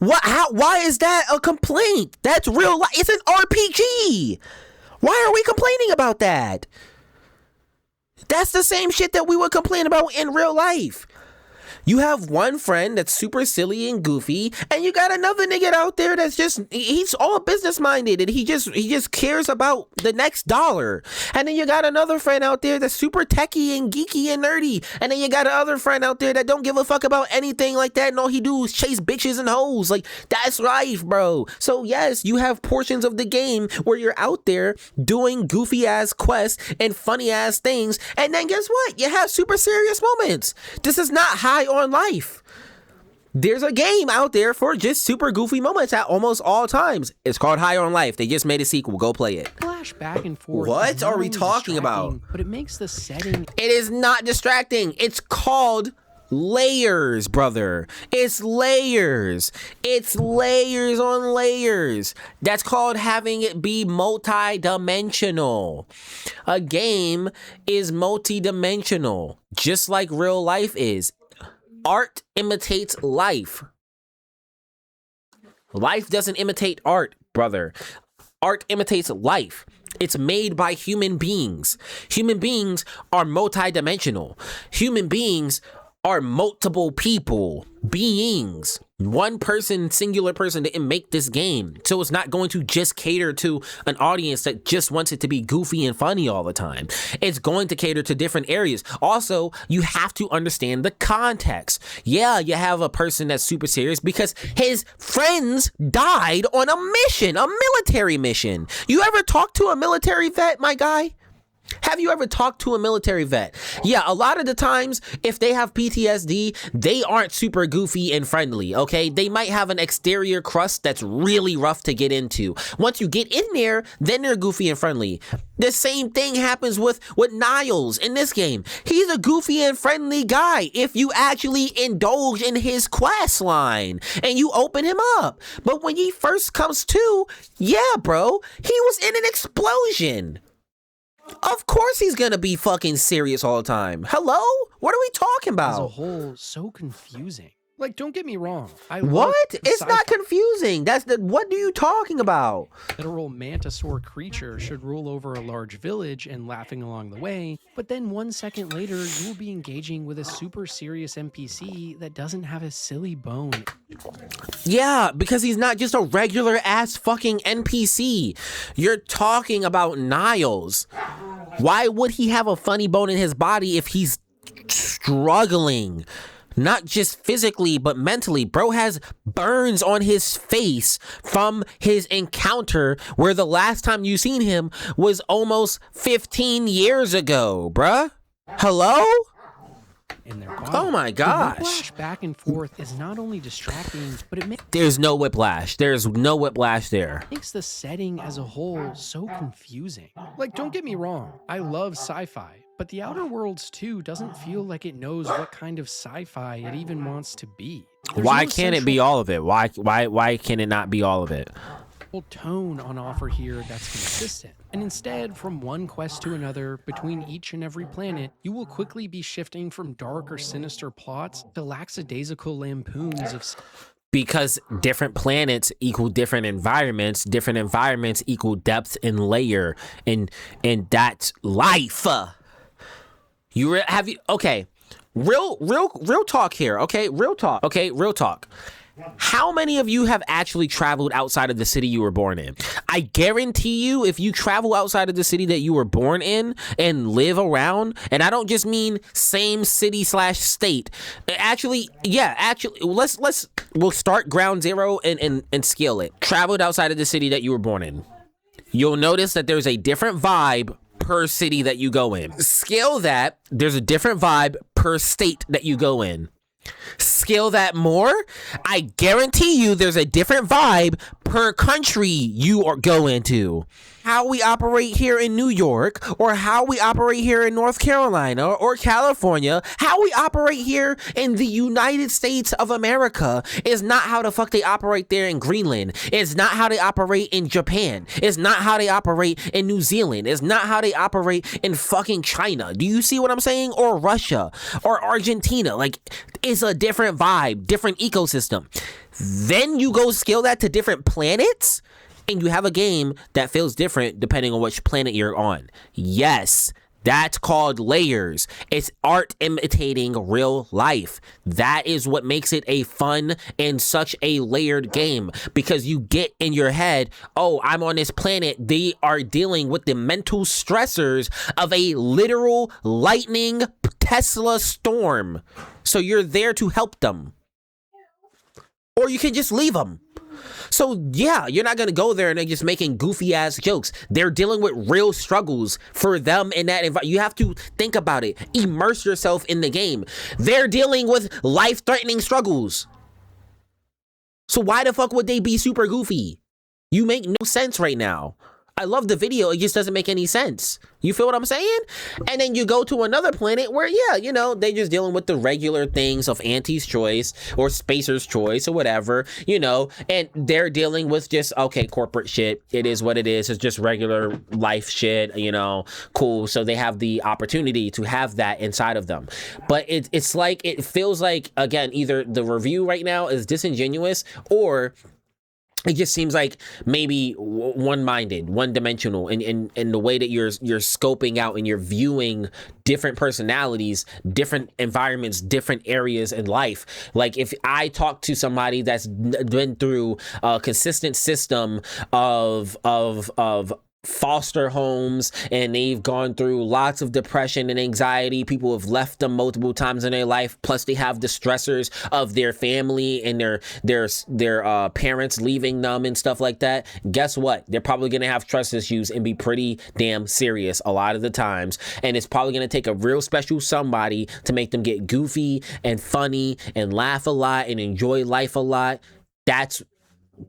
Why is that a complaint? That's real life. It's an RPG! Why are we complaining about that? That's the same shit that we would complain about in real life. You have one friend that's super silly and goofy, and you got another nigga out there that's he's all business minded and he just cares about the next dollar. And then you got another friend out there that's super techie and geeky and nerdy. And then you got another friend out there that don't give a fuck about anything like that, and all he do is chase bitches and hoes. Like, that's life, bro. So yes, you have portions of the game where you're out there doing goofy ass quests and funny ass things, and then guess what? You have super serious moments. This is not high on life. There's a game out there for just super goofy moments at almost all times. It's called High on Life. They just made a sequel. Go play it. Flash back and forth. What are we talking about? But it makes the setting... It is not distracting. It's called layers, brother. It's layers. It's layers on layers. That's called having it be multi-dimensional. A game is multi-dimensional, just like real life is. Art imitates life. Life doesn't imitate art, brother. Art imitates life. It's made by human beings. Human beings are multi-dimensional. Human beings are multiple people, beings. One person, singular person didn't make this game. So it's not going to just cater to an audience that just wants it to be goofy and funny all the time. It's going to cater to different areas. Also, you have to understand the context. Yeah, you have a person that's super serious because his friends died on a mission, a military mission. You ever talk to a military vet, my guy? Have you ever talked to a military vet? Yeah, a lot of the times, if they have PTSD, they aren't super goofy and friendly, okay? They might have an exterior crust that's really rough to get into. Once you get in there, then they're goofy and friendly. The same thing happens with Niles in this game. He's a goofy and friendly guy if you actually indulge in his quest line and you open him up. But when he first comes to, yeah, bro, he was in an explosion. Of course he's gonna be fucking serious all the time. Hello? What are we talking about? As a whole, so confusing. Like, don't get me wrong. What? It's not confusing. What are you talking about? Literal mantisaur creature should rule over a large village and laughing along the way, but then 1 second later, you will be engaging with a super serious NPC that doesn't have a silly bone. Yeah, because he's not just a regular ass fucking NPC. You're talking about Niles. Why would he have a funny bone in his body if he's struggling? Not just physically, but mentally. Bro has burns on his face from his encounter where the last time you seen him was almost 15 years ago, bruh. Hello? in their body. Oh my gosh. The whiplash back and forth is not only distracting, but it There's no whiplash. There's no whiplash there. makes the setting as a whole so confusing. Like, don't get me wrong, I love sci-fi, but The Outer Worlds 2 doesn't feel like it knows what kind of sci-fi it even wants to be. There's Why no can't it be all of it? Why can it not be all of it? tone on offer here that's consistent. And instead, from one quest to another, between each and every planet, you will quickly be shifting from dark or sinister plots to lackadaisical lampoons of Because different planets equal different environments equal depth and layer, and that's life. Okay, real talk here. Okay, real talk. How many of you have actually traveled outside of the city you were born in? I guarantee you, if you travel outside of the city that you were born in and live around, and I don't just mean same city / state. We'll start ground zero and scale it. Traveled outside of the city that you were born in. You'll notice that there's a different vibe per city that you go in. Scale that, there's a different vibe per state that you go in. Scale that more, I guarantee you there's a different vibe per country you go into. How we operate here in New York, or how we operate here in North Carolina or California, how we operate here in the United States of America is not how the fuck they operate there in Greenland. It's not how they operate in Japan. It's not how they operate in New Zealand. It's not how they operate in fucking China. Do you see what I'm saying? Or Russia or Argentina. Like, it's a different vibe, different ecosystem. Then you go scale that to different planets, and you have a game that feels different depending on which planet you're on. Yes, that's called layers. It's art imitating real life. That is what makes it a fun and such a layered game, because you get in your head, oh, I'm on this planet. They are dealing with the mental stressors of a literal lightning Tesla storm. So you're there to help them. Or you can just leave them. So yeah, you're not going to go there and they're just making goofy ass jokes. They're dealing with real struggles for them in that environment. You have to think about it. Immerse yourself in the game. They're dealing with life-threatening struggles. So why the fuck would they be super goofy? You make no sense right now. I love the video, it just doesn't make any sense. You feel what I'm saying? And then you go to another planet where, yeah, you know, they just dealing with the regular things of Auntie's Choice or Spacer's Choice or whatever, you know, and they're dealing with just, okay, corporate shit. It is what it is. It's just regular life shit, you know, cool. So they have the opportunity to have that inside of them. But it's like, it feels like, again, either the review right now is disingenuous, or it just seems like maybe one-minded, one-dimensional in the way that you're scoping out and you're viewing different personalities, different environments, different areas in life. Like, if I talk to somebody that's been through a consistent system of foster homes, and they've gone through lots of depression and anxiety, people have left them multiple times in their life, plus they have the stressors of their family and their parents leaving them and stuff like that. Guess what? They're probably going to have trust issues and be pretty damn serious a lot of the times, and it's probably going to take a real special somebody to make them get goofy and funny and laugh a lot and enjoy life a lot. That's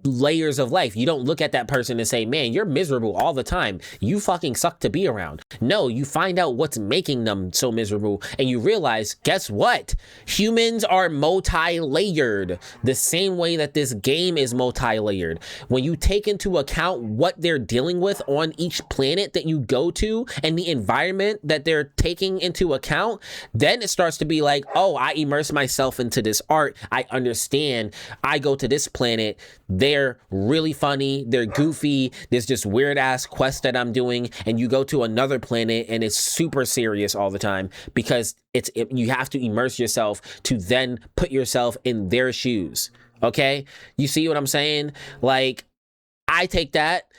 layers of life. You don't look at that person and say, man, you're miserable all the time, you fucking suck to be around. No, you find out what's making them so miserable, and you realize, guess what? Humans are multi-layered, the same way that this game is multi-layered. When you take into account what they're dealing with on each planet that you go to and the environment that they're taking into account, then it starts to be like, oh, I immerse myself into this art. I understand. I go to this planet. They're really funny, they're goofy, there's just weird ass quests that I'm doing, and you go to another planet and it's super serious all the time, because you have to immerse yourself to then put yourself in their shoes. Okay, you see what I'm saying? Like, I take that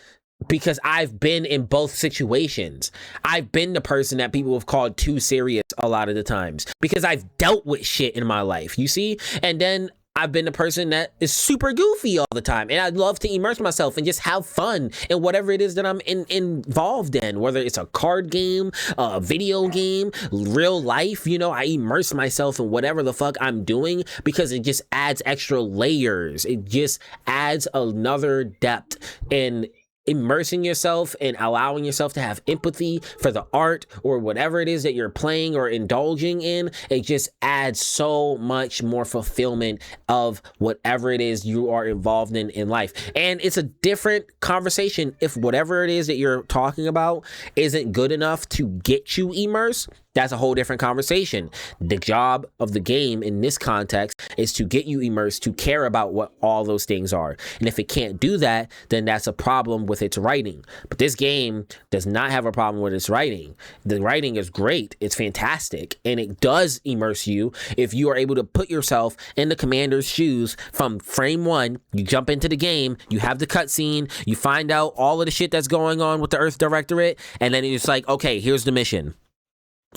because I've been in both situations. I've been the person that people have called too serious a lot of the times, because I've dealt with shit in my life, you see? And then I've been a person that is super goofy all the time, and I love to immerse myself and just have fun in whatever it is that I'm involved in, whether it's a card game, a video game, real life. You know, I immerse myself in whatever the fuck I'm doing because it just adds extra layers. It just adds another depth in immersing yourself and allowing yourself to have empathy for the art or whatever it is that you're playing or indulging in. It just adds so much more fulfillment of whatever it is you are involved in life. And it's a different conversation if whatever it is that you're talking about isn't good enough to get you immersed. That's a whole different conversation. The job of the game in this context is to get you immersed, to care about what all those things are. And if it can't do that, then that's a problem with its writing. But this game does not have a problem with its writing. The writing is great. It's fantastic. And it does immerse you if you are able to put yourself in the commander's shoes from frame one. You jump into the game, you have the cutscene, you find out all of the shit that's going on with the Earth Directorate, and then it's like, okay, here's the mission.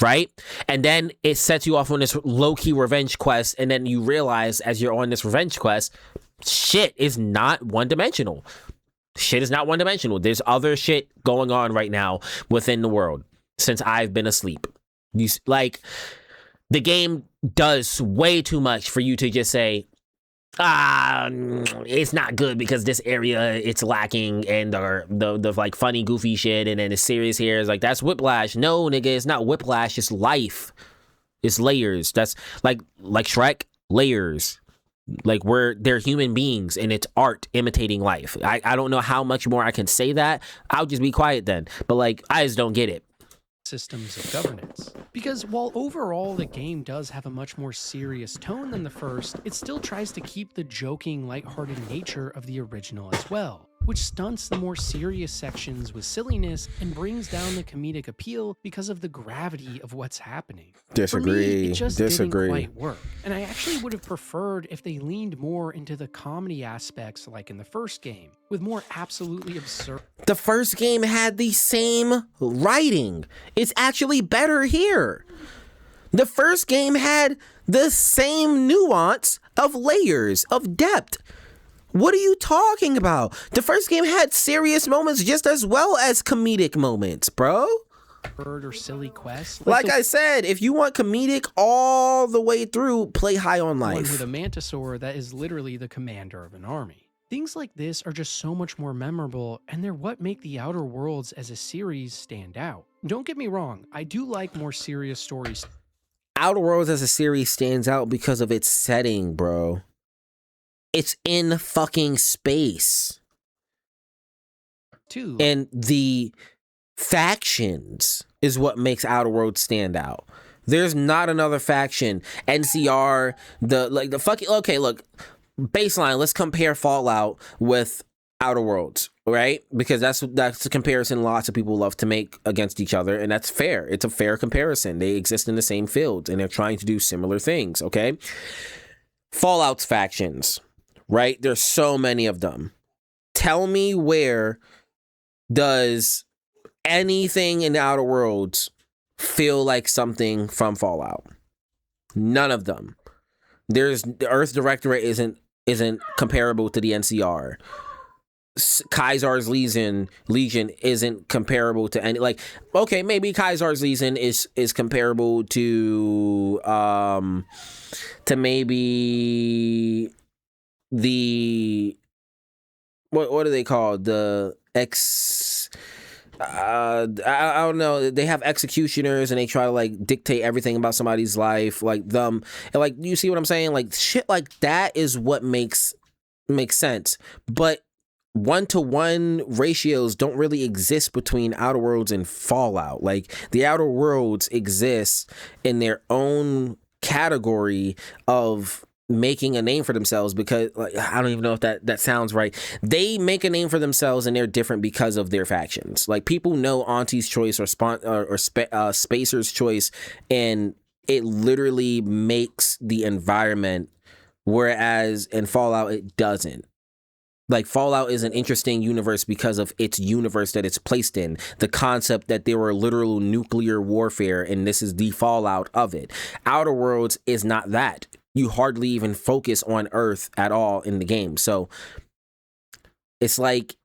Right? And then it sets you off on this low-key revenge quest, and then you realize as you're on this revenge quest, shit is not one-dimensional. Shit is not one-dimensional. There's other shit going on right now within the world since I've been asleep. The game does way too much for you to just say, it's not good because this area it's lacking and the like funny goofy shit and then the serious here is like that's whiplash. No, nigga, it's not whiplash, it's life. It's layers. That's like Shrek, layers. Like they're human beings and it's art imitating life. I don't know how much more I can say that. I'll just be quiet then. But like I just don't get it. Systems of governance. Because while overall the game does have a much more serious tone than the first, it still tries to keep the joking, lighthearted nature of the original as well, which stunts the more serious sections with silliness and brings down the comedic appeal because of the gravity of what's happening. Disagree. For me, it just didn't quite work, and I actually would have preferred if they leaned more into the comedy aspects like in the first game, with more absolutely absurd. The first game had the same writing. It's actually better here. The first game had the same nuance of layers, of depth. What are you talking about? The first game had serious moments just as well as comedic moments, bro. Or silly quests. Like I said, if you want comedic all the way through, play High on Life. One with a mantisaur that is literally the commander of an army. Things like this are just so much more memorable, and they're what make The Outer Worlds as a series stand out. Don't get me wrong, I do like more serious stories. Outer Worlds as a series stands out because of its setting, bro. It's in fucking space. Too. And the factions is what makes Outer Worlds stand out. There's not another faction. NCR, okay, look, baseline, let's compare Fallout with Outer Worlds, right? Because that's the comparison lots of people love to make against each other, and that's fair. It's a fair comparison. They exist in the same fields, and they're trying to do similar things, okay? Fallout's factions, right? There's so many of them. Tell me where does anything in the Outer Worlds feel like something from Fallout? None of them. The Earth Directorate isn't comparable to the NCR. Kaisar's Legion isn't comparable to any, like, okay, maybe Kaisar's Legion is comparable to maybe the what are they called? The I don't know. They have executioners and they try to like dictate everything about somebody's life, like them. And like, you see what I'm saying? Like shit like that is what makes sense. But 1-to-1 ratios don't really exist between Outer Worlds and Fallout. Like the Outer Worlds exists in their own category of making a name for themselves, because like, I don't even know if that sounds right. They make a name for themselves and they're different because of their factions. Like people know Auntie's Choice or Spacer's Choice, and it literally makes the environment, whereas in Fallout it doesn't. Like Fallout is an interesting universe because of its universe that it's placed in. The concept that there were literal nuclear warfare and this is the fallout of it. Outer Worlds is not that. You hardly even focus on Earth at all in the game. So it's like,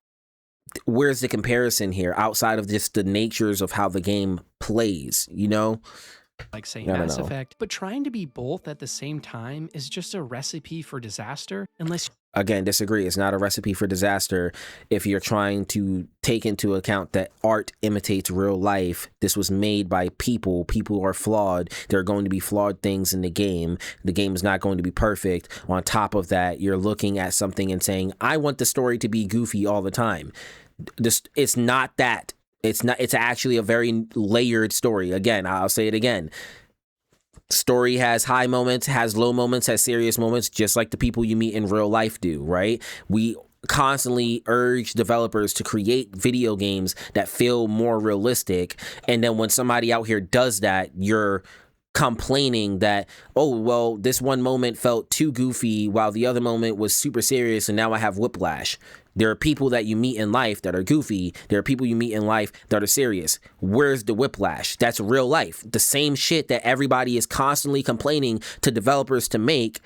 where's the comparison here outside of just the natures of how the game plays, you know? Like say Mass Effect, but trying to be both at the same time is just a recipe for disaster unless... Again, disagree. It's not a recipe for disaster if you're trying to take into account that art imitates real life. This was made by people. People are flawed. There are going to be flawed things in the game. The game is not going to be perfect. On top of that, you're looking at something and saying, I want the story to be goofy all the time. It's not that. It's actually a very layered story. Again, I'll say it again. Story has high moments, has low moments, has serious moments, just like the people you meet in real life do, right? We constantly urge developers to create video games that feel more realistic. And then when somebody out here does that, you're complaining that, oh, well, this one moment felt too goofy while the other moment was super serious and now I have whiplash. There are people that you meet in life that are goofy. There are people you meet in life that are serious. Where's the whiplash? That's real life. The same shit that everybody is constantly complaining to developers to make.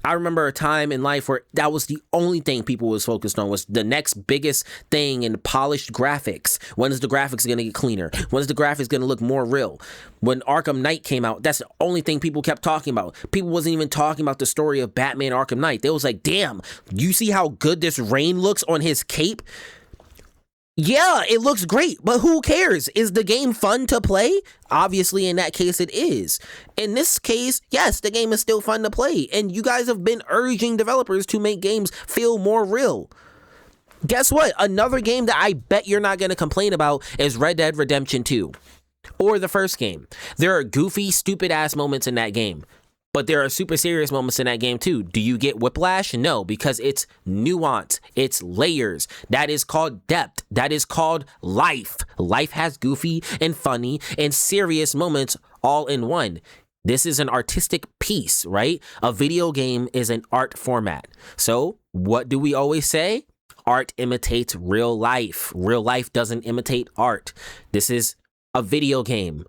I remember a time in life where that was the only thing people was focused on, was the next biggest thing in polished graphics. When is the graphics going to get cleaner? When is the graphics going to look more real? When Arkham Knight came out, that's the only thing people kept talking about. People wasn't even talking about the story of Batman Arkham Knight. They was like, damn, you see how good this rain looks on his cape? Yeah, it looks great, but who cares? Is the game fun to play? Obviously, in that case, it is. In this case, yes, the game is still fun to play, and you guys have been urging developers to make games feel more real. Guess what? Another game that I bet you're not going to complain about is Red Dead Redemption 2, or the first game. There are goofy, stupid-ass moments in that game. But there are super serious moments in that game too. Do you get whiplash? No, because it's nuance. It's layers. That is called depth. That is called life. Life has goofy and funny and serious moments all in one. This is an artistic piece, right? A video game is an art format. So what do we always say? Art imitates real life. Real life doesn't imitate art. This is a video game.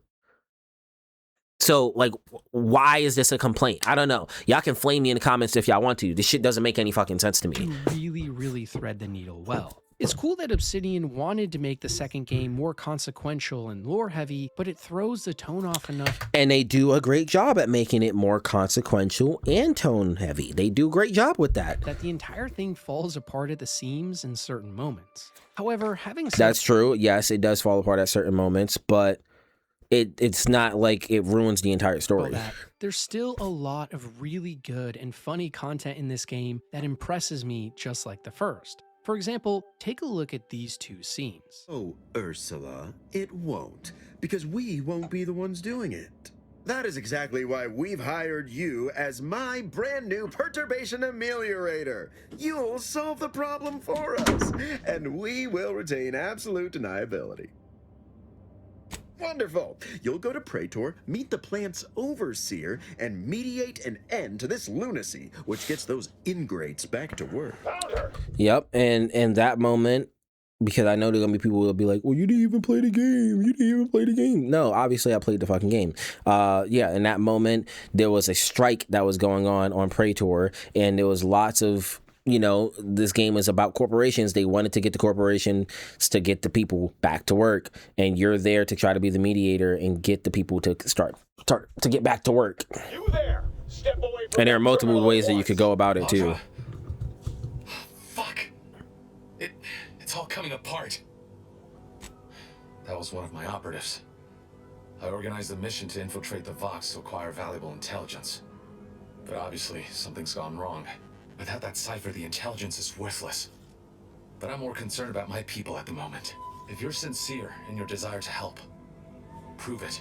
So, like, why is this a complaint? I don't know. Y'all can flame me in the comments if y'all want to. This shit doesn't make any fucking sense to me. Really thread the needle well. It's cool that Obsidian wanted to make the second game more consequential and lore heavy, but it throws the tone off enough. And they do a great job at making it more consequential and tone heavy. They do a great job with that. That the entire thing falls apart at the seams in certain moments. However, having said... That's true. Yes, it does fall apart at certain moments, but it's not like it ruins the entire story. There's still a lot of really good and funny content in this game that impresses me just like the first. For example, take a look at these two scenes. Oh, Ursula, it won't, because we won't be the ones doing it. That is exactly why we've hired you as my brand new perturbation ameliorator. You'll solve the problem for us, and we will retain absolute deniability. Wonderful! You'll go to Praetor, meet the plant's overseer, and mediate an end to this lunacy, which gets those ingrates back to work. Yep, and in that moment, because I know there are going to be people who will be like, well, you didn't even play the game. You didn't even play the game. No, obviously I played the fucking game. Yeah, in that moment, there was a strike that was going on Praetor, and there was lots of... You know, this game is about corporations. They wanted to get the corporations to get the people back to work. And you're there to try to be the mediator and get the people to start to get back to work. You there. Step away from and there are multiple ways that you could go about it, too. Fuck. It's all coming apart. That was one of my operatives. I organized a mission to infiltrate the Vox to acquire valuable intelligence. But obviously, something's gone wrong. Without that cipher, the intelligence is worthless. But I'm more concerned about my people at the moment. If you're sincere in your desire to help, prove it.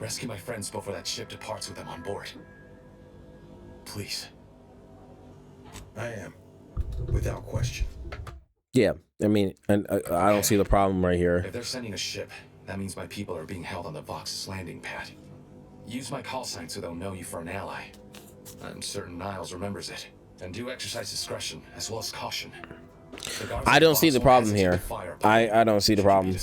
Rescue my friends before that ship departs with them on board. Please. I am, without question. Yeah, I mean, and I don't see the problem right here. If they're sending a ship, that means my people are being held on the Vox's landing pad. Use my call sign so they'll know you for an ally. I'm certain Niles remembers it. And do exercise discretion as well as caution. I don't see the problem here. I don't see the problem.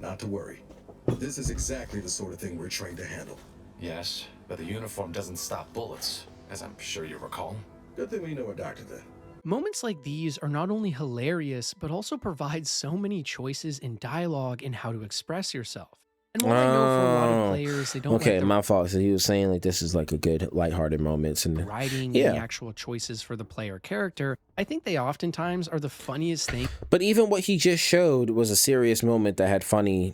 Not to worry. This is exactly the sort of thing we're trained to handle. Yes, but the uniform doesn't stop bullets. as I'm sure you recall. Good thing we know a doctor then. Moments like these are not only hilarious, but also provide so many choices in dialogue and how to express yourself. And while I know for a lot of players, they don't Okay, like the my fault. So he was saying like this is like a good lighthearted moments and writing yeah. and the actual choices for the player character, I think they oftentimes are the funniest thing. But even what he just showed was a serious moment that had funny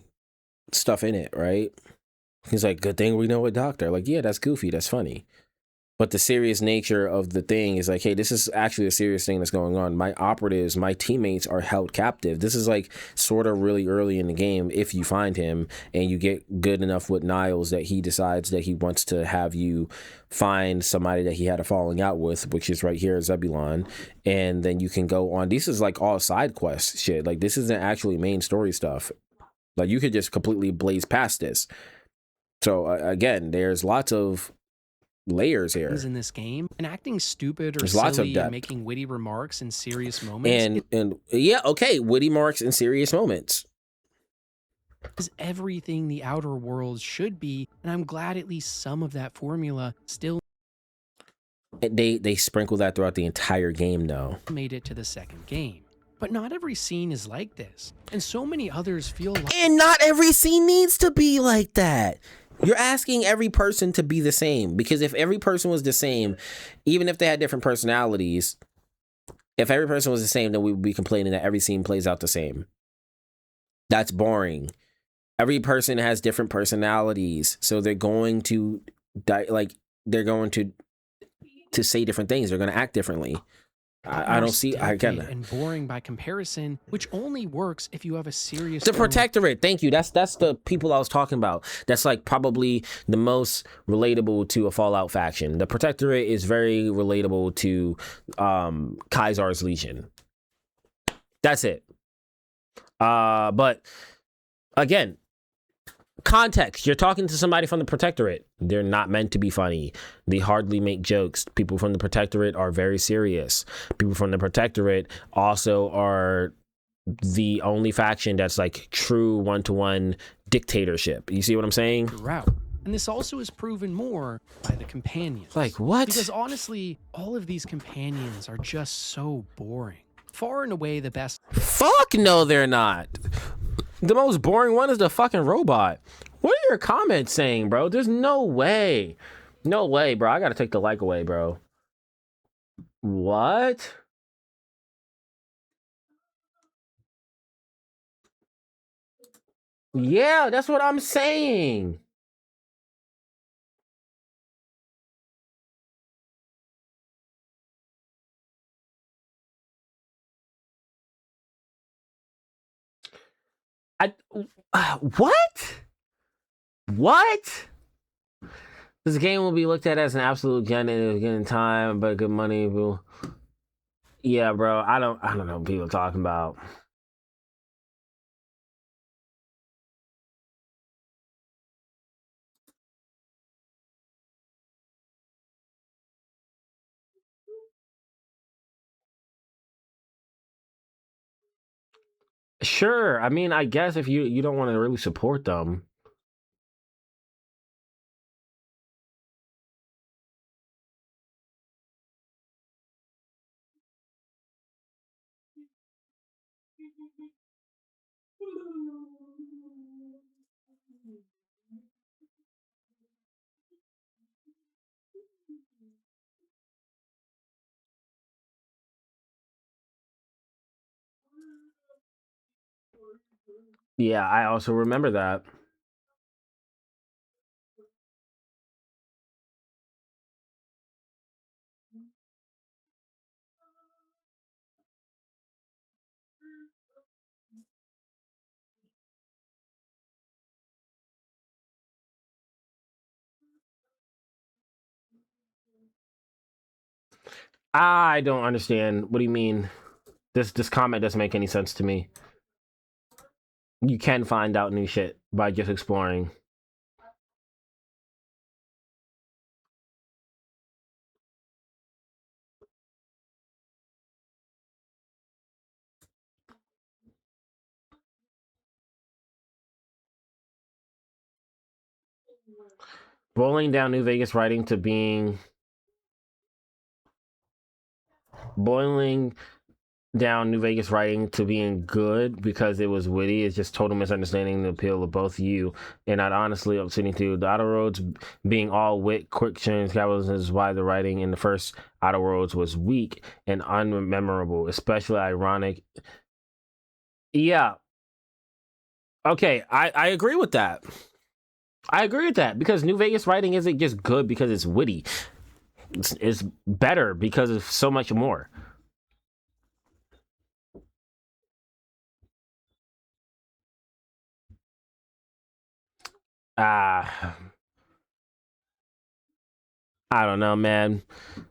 stuff in it, right? He's like, good thing we know a doctor. Like, yeah, that's goofy, that's funny. But the serious nature of the thing is like, hey, this is actually a serious thing that's going on. My operatives, my teammates are held captive. This is like sort of really early in the game if you find him and you get good enough with Niles that he decides that he wants to have you find somebody that he had a falling out with, which is right here, Zebulon. And then you can go on. This is like all side quest shit. Like, this isn't actually main story stuff. Like, you could just completely blaze past this. So, again, there's lots of layers here in this game, and acting stupid or There's lots of silly depth. and making witty remarks in serious moments and yeah, okay, witty marks in serious moments. is everything the Outer Worlds should be, and I'm glad at least some of that formula still They sprinkle that throughout the entire game though. made it to the second game. But not every scene is like this, and so many others feel like And not every scene needs to be like that. You're asking every person to be the same, because if every person was the same, even if they had different personalities, if every person was the same, then we would be complaining that every scene plays out the same. That's boring. Every person has different personalities, so they're going to they're going to say different things. They're going to act differently. I don't see. I get that. and boring by comparison, which only works if you have a serious. The Protectorate, thank you. That's the people I was talking about. That's like probably the most relatable to a Fallout faction. The Protectorate is very relatable to Kaisar's Legion. That's it. But again, context. You're talking to somebody from the Protectorate. They're not meant to be funny. They hardly make jokes. People from the Protectorate are very serious. People from the Protectorate also are the only faction that's like true one-to-one dictatorship. You see what I'm saying? Throughout. And this also is proven more by the companions. Like, what? Because honestly, all of these companions are just so boring. Far and away the best. Fuck no, they're not. The most boring one is the fucking robot. What are your comments saying, bro? There's no way. No way, bro. I gotta take the like away, bro. What? Yeah, that's what I'm saying. What? What? This game will be looked at as an absolute gem in time, but good money will. Yeah, bro. I don't know what people are talking about. Sure. I mean, I guess if you don't want to really support them. Yeah, I also remember that. I don't understand. What do you mean? This comment doesn't make any sense to me. You can find out new shit by just exploring. Boiling down New Vegas writing to being boiling down New Vegas writing to being good because it was witty is just total misunderstanding the appeal of both you and not honestly upsetting to the Outer Roads being all wit, quick change capitalism is why the writing in the first Outer Worlds was weak and unmemorable, especially ironic. Yeah. Okay, I agree with that. I agree with that because New Vegas writing isn't just good because it's witty. It's better because of so much more. I don't know, man.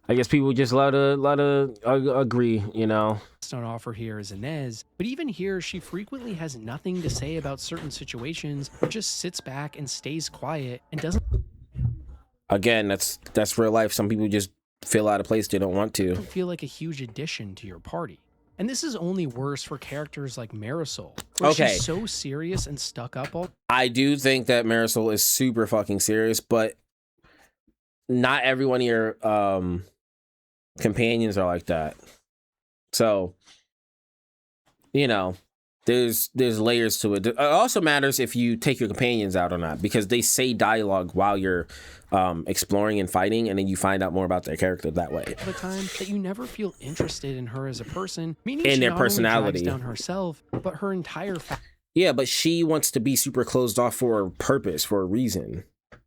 I guess people just love to agree, you know. On offer here is Inez, but even here, she frequently has nothing to say about certain situations, or just sits back and stays quiet and doesn't. Again, that's real life. Some people just feel out of place. They don't want to. Feel like a huge addition to your party. And this is only worse for characters like Marisol, where she's so serious and stuck up all. I do think that Marisol is super fucking serious, but not every one of your companions are like that. So, you know, there's layers to it. It also matters if you take your companions out or not, because they say dialogue while you're exploring and fighting, and then you find out more about their character that way. The time that you never feel interested in her as a person, meaning in she their not personality only drives down herself, but her entire yeah, but she wants to be super closed off for a purpose, for a reason.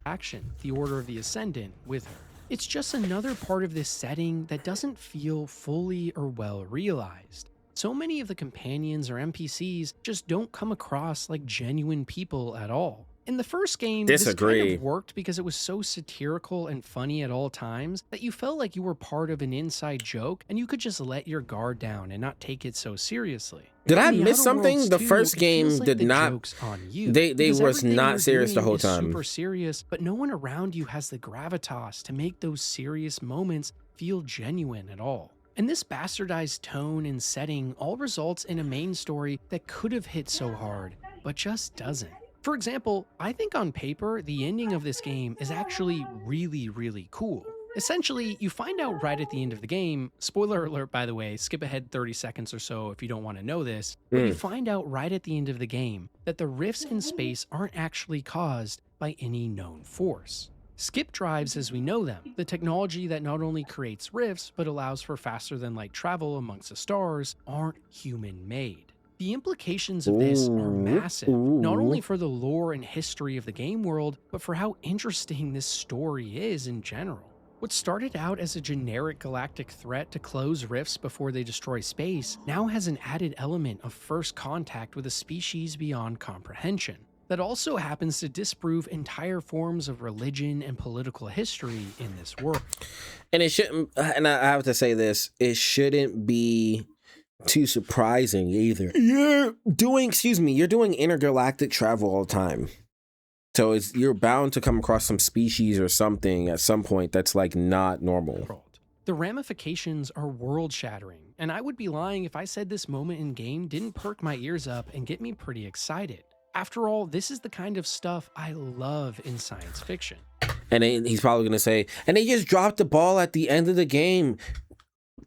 Action, the Order of the Ascendant, with her. It's just another part of this setting that doesn't feel fully or well realized. So many of the companions or NPCs just don't come across like genuine people at all. In the first game, this kind of worked because it was so satirical and funny at all times that you felt like you were part of an inside joke and you could just let your guard down and not take it so seriously. Did I miss something? The first game did not. They was not serious the whole time. Super serious, but no one around you has the gravitas to make those serious moments feel genuine at all. And this bastardized tone and setting all results in a main story that could have hit so hard, but just doesn't. For example, I think on paper, the ending of this game is actually really, really cool. Essentially, you find out right at the end of the game, spoiler alert by the way, skip ahead 30 seconds or so if you don't want to know this, but you find out right at the end of the game that the rifts in space aren't actually caused by any known force. Skip drives as we know them, the technology that not only creates rifts, but allows for faster than light travel amongst the stars, aren't human-made. The implications of this are massive, not only for the lore and history of the game world, but for how interesting this story is in general. What started out as a generic galactic threat to close rifts before they destroy space now has an added element of first contact with a species beyond comprehension that also happens to disprove entire forms of religion and political history in this world. And it shouldn't, and I have to say this, it shouldn't be too surprising either. You're doing intergalactic travel all the time. So you're bound to come across some species or something at some point that's like not normal. The ramifications are world-shattering, and I would be lying if I said this moment in game didn't perk my ears up and get me pretty excited. After all, this is the kind of stuff I love in science fiction. And he's probably going to say, and they just dropped the ball at the end of the game.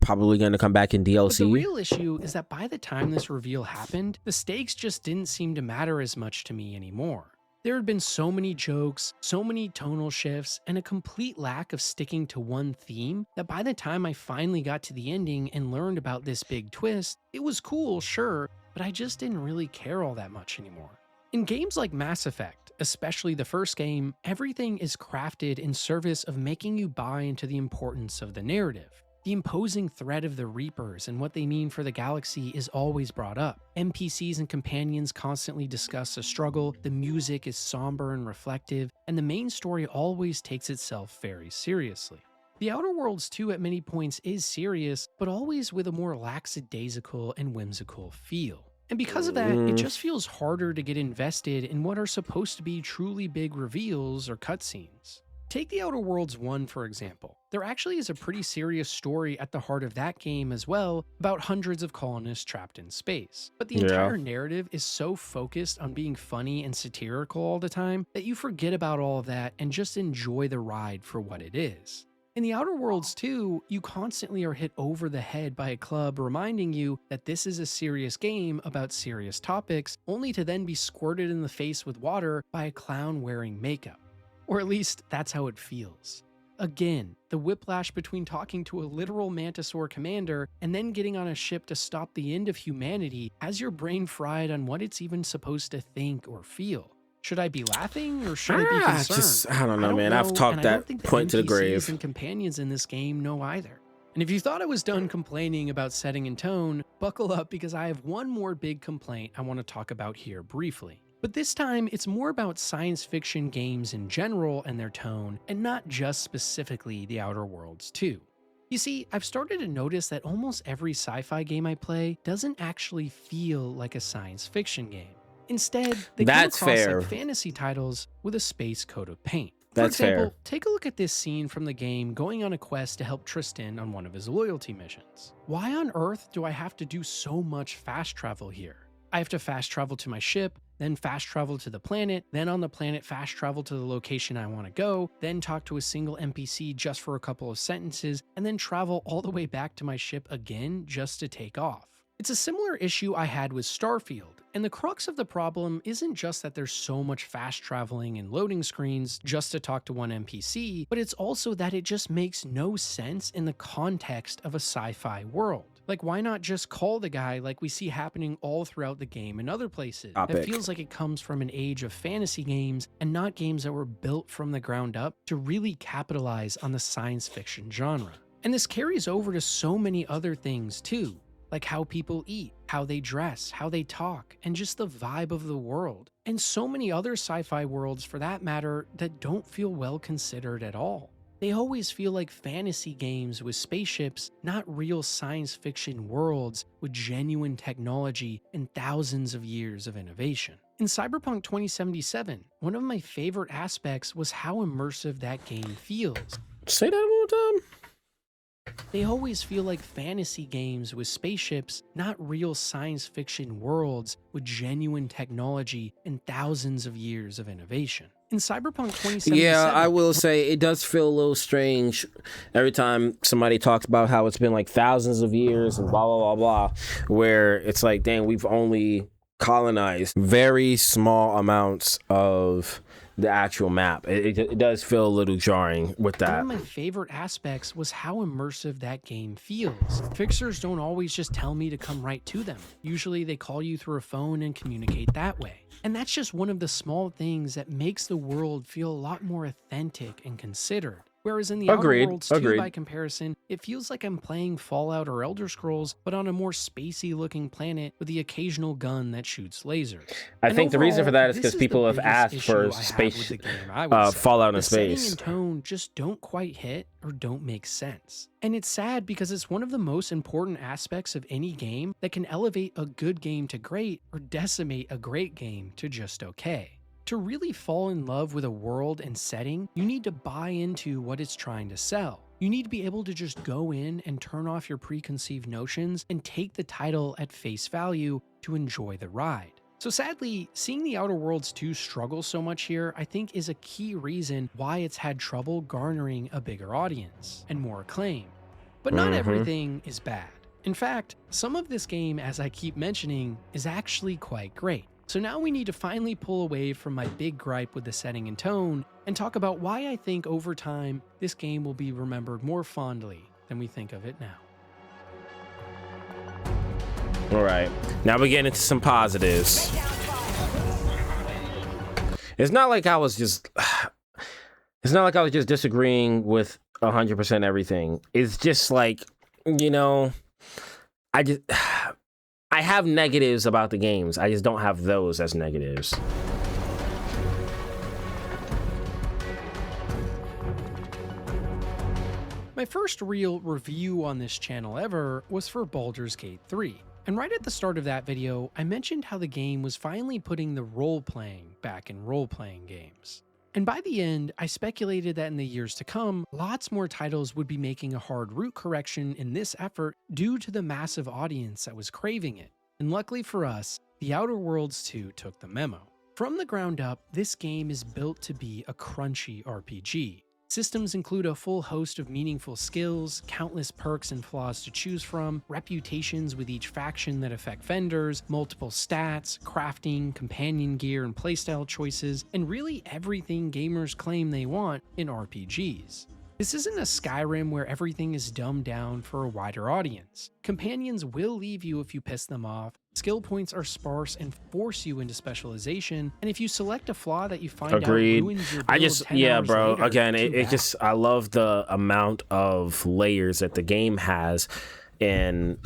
Probably going to come back in DLC. But the real issue is that by the time this reveal happened, the stakes just didn't seem to matter as much to me anymore. There had been so many jokes, so many tonal shifts, and a complete lack of sticking to one theme that by the time I finally got to the ending and learned about this big twist, it was cool, sure, but I just didn't really care all that much anymore. In games like Mass Effect, especially the first game, everything is crafted in service of making you buy into the importance of the narrative. The imposing threat of the Reapers and what they mean for the galaxy is always brought up. NPCs and companions constantly discuss the struggle, the music is somber and reflective, and the main story always takes itself very seriously. The Outer Worlds 2 at many points is serious, but always with a more lackadaisical and whimsical feel. And because of that, it just feels harder to get invested in what are supposed to be truly big reveals or cutscenes. Take The Outer Worlds 1, for example. There actually is a pretty serious story at the heart of that game as well, about hundreds of colonists trapped in space. But the entire narrative is so focused on being funny and satirical all the time that you forget about all of that and just enjoy the ride for what it is. In The Outer Worlds 2, you constantly are hit over the head by a club reminding you that this is a serious game about serious topics, only to then be squirted in the face with water by a clown wearing makeup. Or at least, that's how it feels. Again, the whiplash between talking to a literal Mantisaur commander and then getting on a ship to stop the end of humanity has your brain fried on what it's even supposed to think or feel. Should I be laughing or should I be concerned? I don't know, man. I've talked that point to the grave. And companions in this game know either. And if you thought I was done complaining about setting and tone, buckle up because I have one more big complaint I want to talk about here briefly. But this time, it's more about science fiction games in general and their tone, and not just specifically The Outer Worlds 2. You see, I've started to notice that almost every sci-fi game I play doesn't actually feel like a science fiction game. Instead, they come across like fantasy titles with a space coat of paint. For example, take a look at this scene from the game going on a quest to help Tristan on one of his loyalty missions. Why on earth do I have to do so much fast travel here? I have to fast travel to my ship, then fast travel to the planet, then on the planet fast travel to the location I want to go, then talk to a single NPC just for a couple of sentences, and then travel all the way back to my ship again just to take off. It's a similar issue I had with Starfield, and the crux of the problem isn't just that there's so much fast traveling and loading screens just to talk to one NPC, but it's also that it just makes no sense in the context of a sci-fi world. Like, why not just call the guy like we see happening all throughout the game and other places? It feels like it comes from an age of fantasy games and not games that were built from the ground up to really capitalize on the science fiction genre. And this carries over to so many other things too, like how people eat, how they dress, how they talk, and just the vibe of the world. And so many other sci-fi worlds for that matter that don't feel well considered at all. They always feel like fantasy games with spaceships, not real science fiction worlds with genuine technology and thousands of years of innovation. In Cyberpunk 2077, one of my favorite aspects was how immersive that game feels. Say that one more time. They always feel like fantasy games with spaceships, not real science fiction worlds with genuine technology and thousands of years of innovation. In Cyberpunk 2077... Yeah, I will say it does feel a little strange every time somebody talks about how it's been like thousands of years and blah, blah, blah, blah, where it's like, dang, we've only colonized very small amounts of the actual map. It does feel a little jarring with that. One of my favorite aspects was how immersive that game feels. Fixers don't always just tell me to come right to them. Usually they call you through a phone and communicate that way. And that's just one of the small things that makes the world feel a lot more authentic and considered. Whereas in the Outer Worlds 2, by comparison, it feels like I'm playing Fallout or Elder Scrolls, but on a more spacey looking planet with the occasional gun that shoots lasers. I think the reason for that is because people have asked for space, Fallout in space. The setting and tone just don't quite hit or don't make sense. And it's sad because it's one of the most important aspects of any game that can elevate a good game to great or decimate a great game to just okay. To really fall in love with a world and setting, you need to buy into what it's trying to sell. You need to be able to just go in and turn off your preconceived notions and take the title at face value to enjoy the ride. So sadly, seeing The Outer Worlds 2 struggle so much here, I think is a key reason why it's had trouble garnering a bigger audience and more acclaim. But not everything is bad. In fact, some of this game, as I keep mentioning, is actually quite great. So now we need to finally pull away from my big gripe with the setting and tone and talk about why I think over time this game will be remembered more fondly than we think of it now. All right, now we get into some positives. It's not like I was just disagreeing with 100% everything. It's just like, you know, I have negatives about the games. I just don't have those as negatives. My first real review on this channel ever was for Baldur's Gate 3. And right at the start of that video, I mentioned how the game was finally putting the role-playing back in role-playing games. And by the end, I speculated that in the years to come, lots more titles would be making a hard route correction in this effort due to the massive audience that was craving it. And luckily for us, The Outer Worlds 2 took the memo. From the ground up, this game is built to be a crunchy RPG. Systems include a full host of meaningful skills, countless perks and flaws to choose from, reputations with each faction that affect vendors, multiple stats, crafting, companion gear and playstyle choices, and really everything gamers claim they want in RPGs. This isn't a Skyrim where everything is dumbed down for a wider audience. Companions will leave you if you piss them off, skill points are sparse and force you into specialization, and if you select a flaw that you find out ruins your build 10 hours bro, later, again, too it bad. just, I love the amount of layers that the game has, and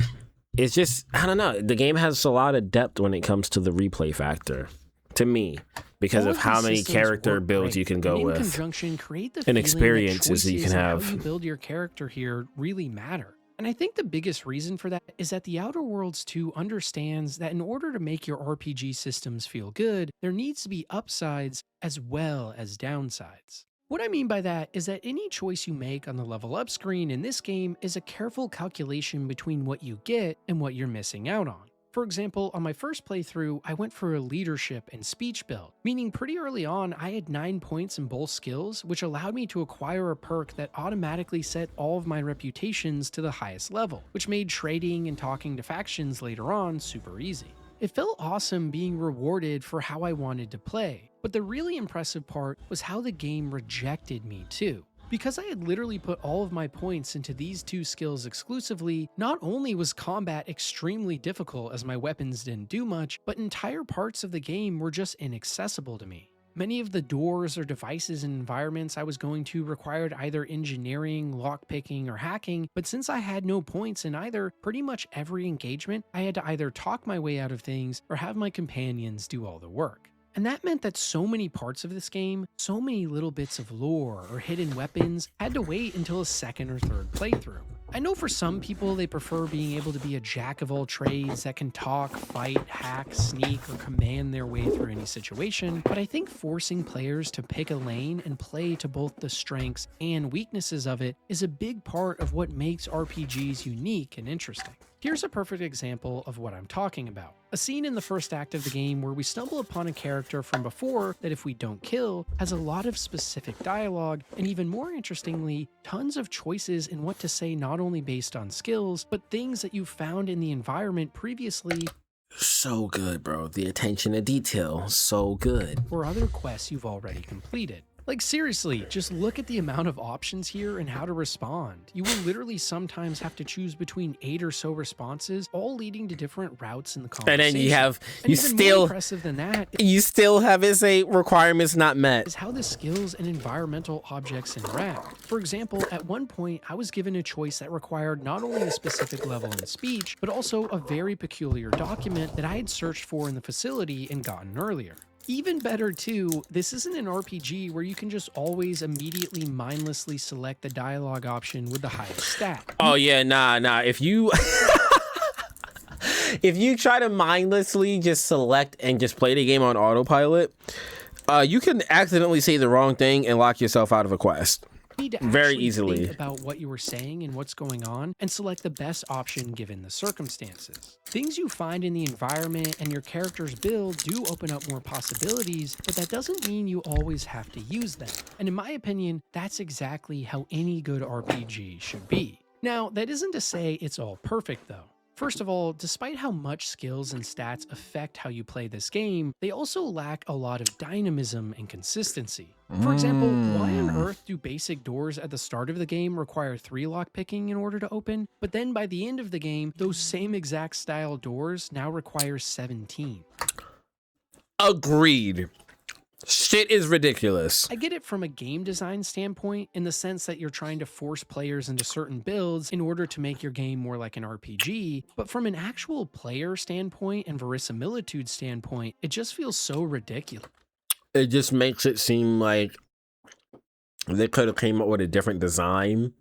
it's just, I don't know, the game has a lot of depth when it comes to the replay factor, to me, because All of of how these many systems character work builds great, you can and go in with. conjunction, create the And feeling experiences that you can choices and have. how you build your character here really matter. And I think the biggest reason for that is that The Outer Worlds 2 understands that in order to make your RPG systems feel good, there needs to be upsides as well as downsides. What I mean by that is that any choice you make on the level up screen in this game is a careful calculation between what you get and what you're missing out on. For example, on my first playthrough, I went for a leadership and speech build, meaning pretty early on I had 9 points in both skills, which allowed me to acquire a perk that automatically set all of my reputations to the highest level, which made trading and talking to factions later on super easy. It felt awesome being rewarded for how I wanted to play, but the really impressive part was how the game rejected me too. Because I had literally put all of my points into these two skills exclusively, not only was combat extremely difficult as my weapons didn't do much, but entire parts of the game were just inaccessible to me. Many of the doors or devices and environments I was going to required either engineering, lockpicking, or hacking, but since I had no points in either, pretty much every engagement, I had to either talk my way out of things or have my companions do all the work. And that meant that so many parts of this game, so many little bits of lore or hidden weapons, had to wait until a second or third playthrough. I know for some people they prefer being able to be a jack of all trades that can talk, fight, hack, sneak, or command their way through any situation, but I think forcing players to pick a lane and play to both the strengths and weaknesses of it is a big part of what makes RPGs unique and interesting. Here's a perfect example of what I'm talking about. A scene in the first act of the game where we stumble upon a character from before that, if we don't kill, has a lot of specific dialogue, and even more interestingly, tons of choices in what to say, not only based on skills, but things that you found in the environment previously So good, bro. The attention to detail, so good. or other quests you've already completed. Like seriously, just look at the amount of options here and how to respond. You will literally sometimes have to choose between 8 or so responses, all leading to different routes in the And conversation. then you have, And even more impressive than that you still have it say requirements not met. is how the skills and environmental objects interact. For example, at one point, I was given a choice that required not only a specific level in speech, but also a very peculiar document that I had searched for in the facility and gotten earlier. Even better too, this isn't an RPG where you can just always immediately mindlessly select the dialogue option with the highest stat. Oh yeah, nah. If you if you try to mindlessly just select and just play the game on autopilot, you can accidentally say the wrong thing and lock yourself out of a quest. You need to Very actually easily. think about what you were saying and what's going on and select the best option given the circumstances. Things you find in the environment and your character's build do open up more possibilities, but that doesn't mean you always have to use them. And in my opinion, that's exactly how any good RPG should be. Now, that isn't to say it's all perfect though. First of all, despite how much skills and stats affect how you play this game, they also lack a lot of dynamism and consistency. For example, why on earth do basic doors at the start of the game require 3 lockpicking in order to open, but then by the end of the game, those same exact style doors now require 17? Agreed. Shit is ridiculous. I get it from a game design standpoint in the sense that you're trying to force players into certain builds in order to make your game more like an RPG, but from an actual player standpoint and verisimilitude standpoint, it just feels so ridiculous. It just makes it seem like they could have came up with a different design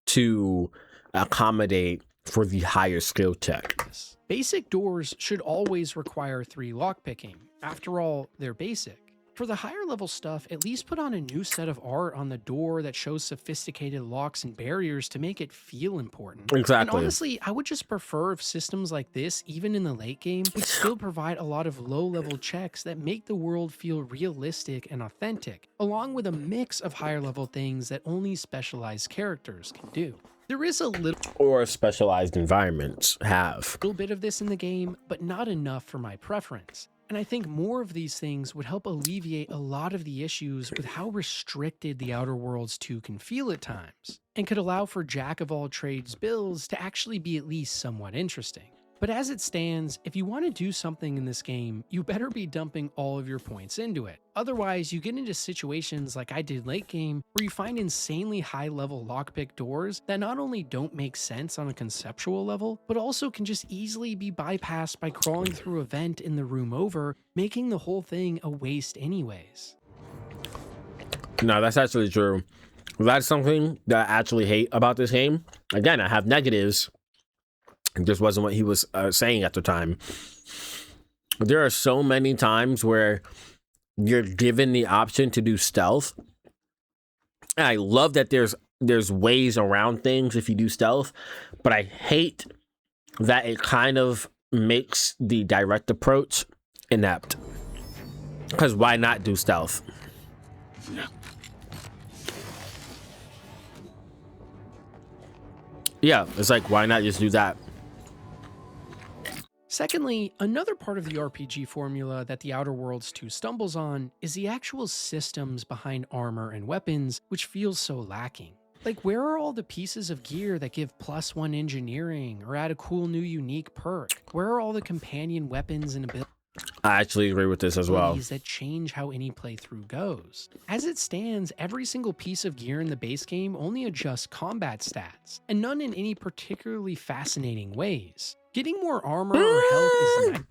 to accommodate for the higher skill check. Basic doors should always require 3 lockpicking. After all, they're basic. For the higher level stuff, at least put on a new set of art on the door that shows sophisticated locks and barriers to make it feel important. And Exactly. honestly, I would just prefer if systems like this, even in the late game, would still provide a lot of low level checks that make the world feel realistic and authentic, along with a mix of higher level things that only specialized characters can do. There is a Or specialized environments have. little bit of this in the game, but not enough for my preference. And I think more of these things would help alleviate a lot of the issues with how restricted the Outer Worlds 2 can feel at times, and could allow for jack of all trades builds to actually be at least somewhat interesting. But as it stands, if you want to do something in this game, you better be dumping all of your points into it. Otherwise, you get into situations like I did late game, where you find insanely high level lockpick doors that not only don't make sense on a conceptual level, but also can just easily be bypassed by crawling through a vent in the room over, making the whole thing a waste anyways. No, that's actually true. That's something that I actually hate about this game. Again, I have negatives. It just wasn't what he was saying at the time. There are so many times where you're given the option to do stealth. And I love that there's ways around things if you do stealth, but I hate that it kind of makes the direct approach inept. Because why not do stealth? Yeah, it's like, why not just do that? Secondly, another part of the RPG formula that the Outer Worlds 2 stumbles on is the actual systems behind armor and weapons, which feels so lacking. Like, where are all the pieces of gear that give +1 engineering or add a cool new unique perk? Where are all the companion weapons and abilities I actually agree with this as well. that change how any playthrough goes? As it stands, every single piece of gear in the base game only adjusts combat stats, and none in any particularly fascinating ways. Getting more armor or health is nice,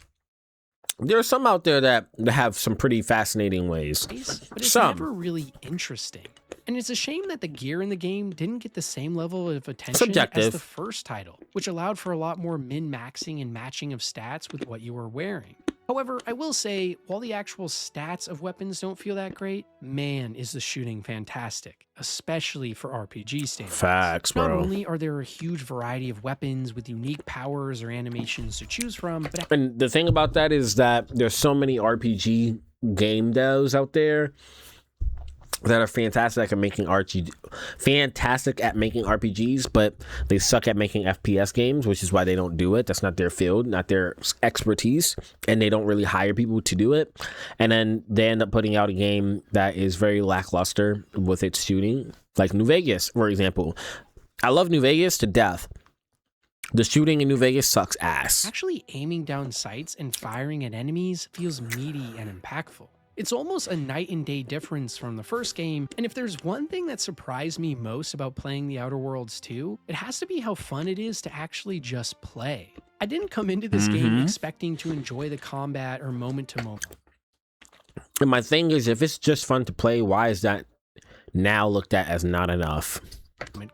There are some out there that have some pretty fascinating ways. but it's Some. never really interesting. And it's a shame that the gear in the game didn't get the same level of attention Subjective. as the first title, which allowed for a lot more min-maxing and matching of stats with what you were wearing. However, I will say, while the actual stats of weapons don't feel that great, man, is the shooting fantastic, especially for RPG standards. Facts, Not bro. only are there a huge variety of weapons with unique powers or animations to choose from, but And the thing about that is that there's so many RPG game devs out there that are fantastic at making RPGs, but they suck at making FPS games, which is why they don't do it. That's not their field, not their expertise, and they don't really hire people to do it. And then they end up putting out a game that is very lackluster with its shooting, like New Vegas, for example. I love New Vegas to death. The shooting in New Vegas sucks ass. actually aiming down sights and firing at enemies feels meaty and impactful. It's almost a night and day difference from the first game, and if there's one thing that surprised me most about playing The Outer Worlds 2, it has to be how fun it is to actually just play. I didn't come into this game expecting to enjoy the combat or moment to moment And my thing is, if it's just fun to play, why is that now looked at as not enough?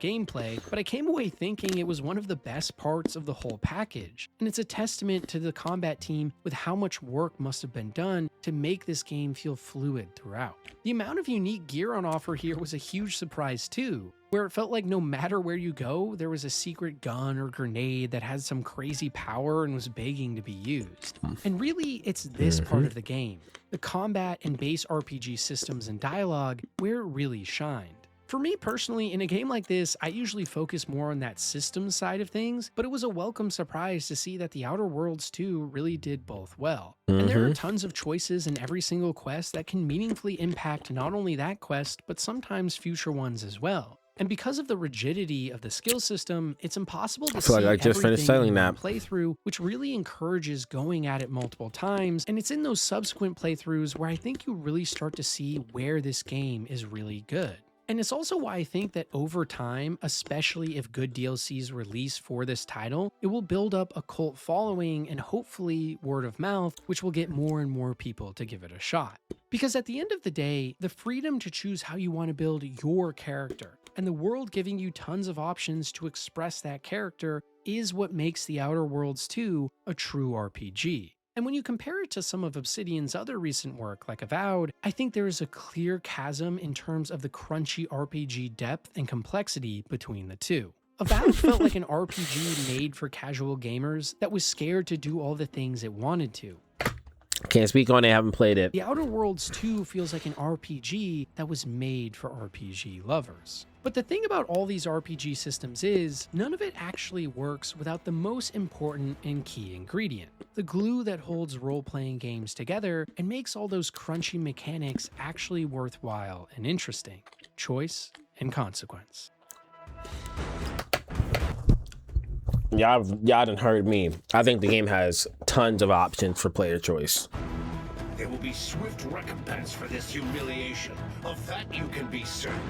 gameplay, but I came away thinking it was one of the best parts of the whole package, and it's a testament to the combat team with how much work must have been done to make this game feel fluid throughout. The amount of unique gear on offer here was a huge surprise too, where it felt like no matter where you go, there was a secret gun or grenade that had some crazy power and was begging to be used. And really, it's this part of the game, the combat and base RPG systems and dialogue, where it really shined. For me personally, in a game like this, I usually focus more on that systems side of things, but it was a welcome surprise to see that The Outer Worlds 2 really did both well. And there are tons of choices in every single quest that can meaningfully impact not only that quest, but sometimes future ones as well. And because of the rigidity of the skill system, it's impossible to see like I just finished everything saying in one that. playthrough, which really encourages going at it multiple times. And it's in those subsequent playthroughs where I think you really start to see where this game is really good. And it's also why I think that over time, especially if good DLCs release for this title, it will build up a cult following and hopefully word of mouth, which will get more and more people to give it a shot. Because at the end of the day, the freedom to choose how you want to build your character and the world giving you tons of options to express that character is what makes The Outer Worlds 2 a true RPG. And when you compare it to some of Obsidian's other recent work, like Avowed, I think there is a clear chasm in terms of the crunchy RPG depth and complexity between the two. Avowed felt like an RPG made for casual gamers that was scared to do all the things it wanted to. Can't speak on it, haven't played it. The Outer Worlds 2 feels like an RPG that was made for RPG lovers. But the thing about all these RPG systems is, none of it actually works without the most important and key ingredient, the glue that holds role-playing games together and makes all those crunchy mechanics actually worthwhile and interesting: choice and consequence. Y'all done heard me. I think the game has tons of options for player choice. There will be swift recompense for this humiliation. Of that you can be certain.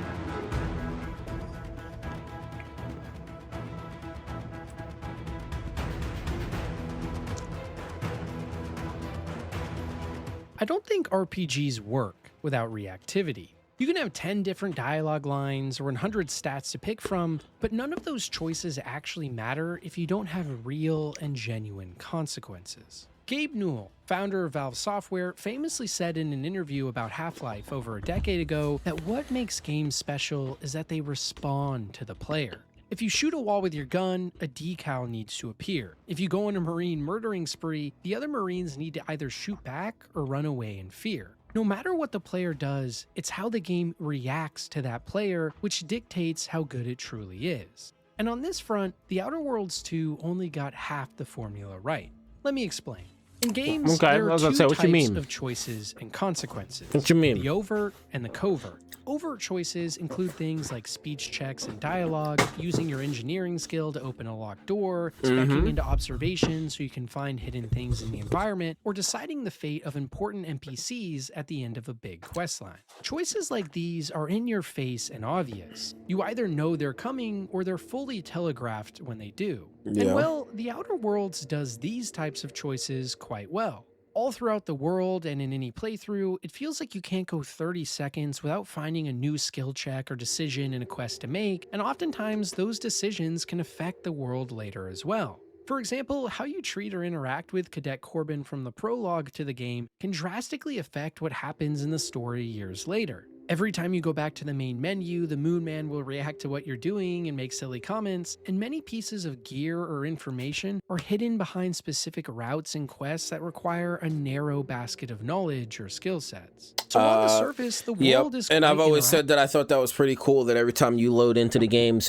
I don't think RPGs work without reactivity. You can have 10 different dialogue lines or 100 stats to pick from, but none of those choices actually matter if you don't have real and genuine consequences. Gabe Newell, founder of Valve Software, famously said in an interview about Half-Life over a decade ago that what makes games special is that they respond to the player. If you shoot a wall with your gun, a decal needs to appear. If you go on a Marine murdering spree, the other Marines need to either shoot back or run away in fear. No matter what the player does, it's how the game reacts to that player which dictates how good it truly is. And on this front, The Outer Worlds 2 only got half the formula right. Let me explain. In games, there are two types of choices and consequences. What you mean? The overt and the covert. Overt choices include things like speech checks and dialogue, using your engineering skill to open a locked door, specking into observations so you can find hidden things in the environment, or deciding the fate of important NPCs at the end of a big questline. Choices like these are in your face and obvious. You either know they're coming or they're fully telegraphed when they do. Yeah. And well, The Outer Worlds does these types of choices quite well. All throughout the world and in any playthrough, it feels like you can't go 30 seconds without finding a new skill check or decision in a quest to make, and oftentimes those decisions can affect the world later as well. For example, how you treat or interact with Cadet Corbin from the prologue to the game can drastically affect what happens in the story years later. Every time you go back to the main menu, the Moon Man will react to what you're doing and make silly comments, and many pieces of gear or information are hidden behind specific routes and quests that require a narrow basket of knowledge or skill sets. So on the surface, the world is and quite I've always said that I thought that was pretty cool that every time you load into the game,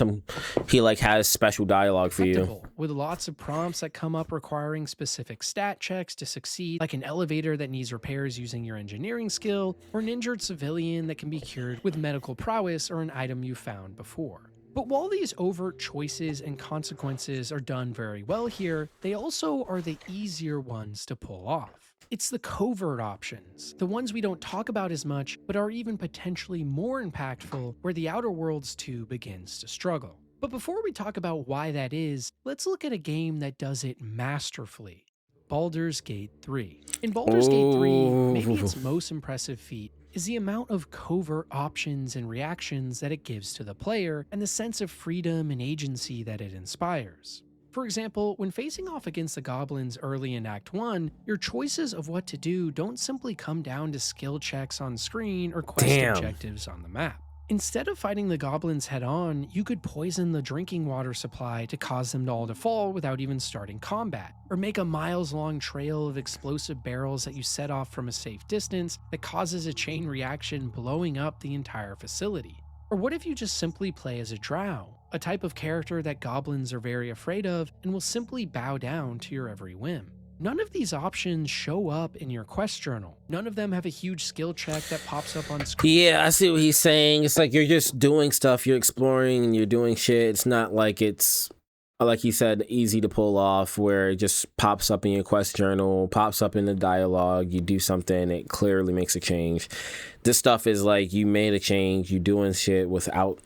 he like has special dialogue for you. With lots of prompts that come up requiring specific stat checks to succeed, like an elevator that needs repairs using your engineering skill, or an injured civilian that can be cured with medical prowess or an item you found before. But while these overt choices and consequences are done very well here, they also are the easier ones to pull off. It's the covert options, the ones we don't talk about as much, but are even potentially more impactful, where The Outer Worlds 2 begins to struggle. But before we talk about why that is, let's look at a game that does it masterfully. Baldur's Gate 3. In Baldur's Gate 3, maybe its most impressive feat is the amount of covert options and reactions that it gives to the player and the sense of freedom and agency that it inspires. For example, when facing off against the goblins early in Act 1, your choices of what to do don't simply come down to skill checks on screen or quest objectives on the map. Instead of fighting the goblins head-on, you could poison the drinking water supply to cause them all to fall without even starting combat, or make a miles-long trail of explosive barrels that you set off from a safe distance that causes a chain reaction blowing up the entire facility. Or what if you just simply play as a drow, a type of character that goblins are very afraid of and will simply bow down to your every whim? None of these options show up in your quest journal. None of them have a huge skill check that pops up on screen. Yeah, I see what he's saying. It's like you're just doing stuff, you're exploring, and you're doing shit. It's not like it's, like he said, easy to pull off, where it just pops up in your quest journal, pops up in the dialogue, you do something, it clearly makes a change. This stuff is like you made a change, you're doing shit without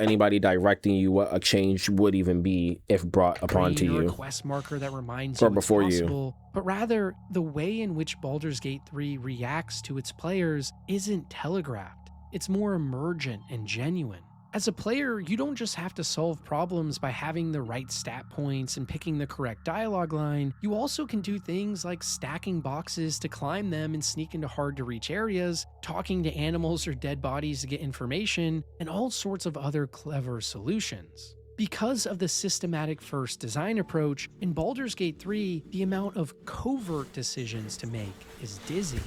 anybody directing you what a change would even be if brought upon to you. A quest marker that reminds you before it's possible, but rather the way in which Baldur's Gate 3 reacts to its players isn't telegraphed. It's more emergent and genuine. As a player, you don't just have to solve problems by having the right stat points and picking the correct dialogue line, you also can do things like stacking boxes to climb them and sneak into hard to reach areas, talking to animals or dead bodies to get information, and all sorts of other clever solutions. Because of the systematic first design approach, in Baldur's Gate 3, the amount of covert decisions to make is dizzying.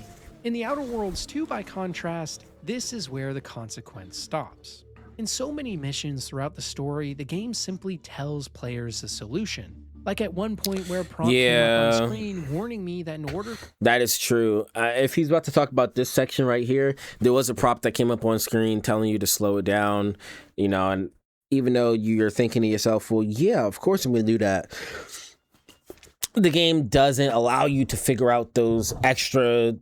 In the Outer Worlds 2, by contrast, this is where the consequence stops. In so many missions throughout the story, the game simply tells players the solution. Like at one point where a prompt came up on screen warning me that in order... That is true. If he's about to talk about this section right here, there was a prompt that came up on screen telling you to slow it down, you know, and even though you're thinking to yourself, well, yeah, of course I'm going to do that, the game doesn't allow you to figure out those extra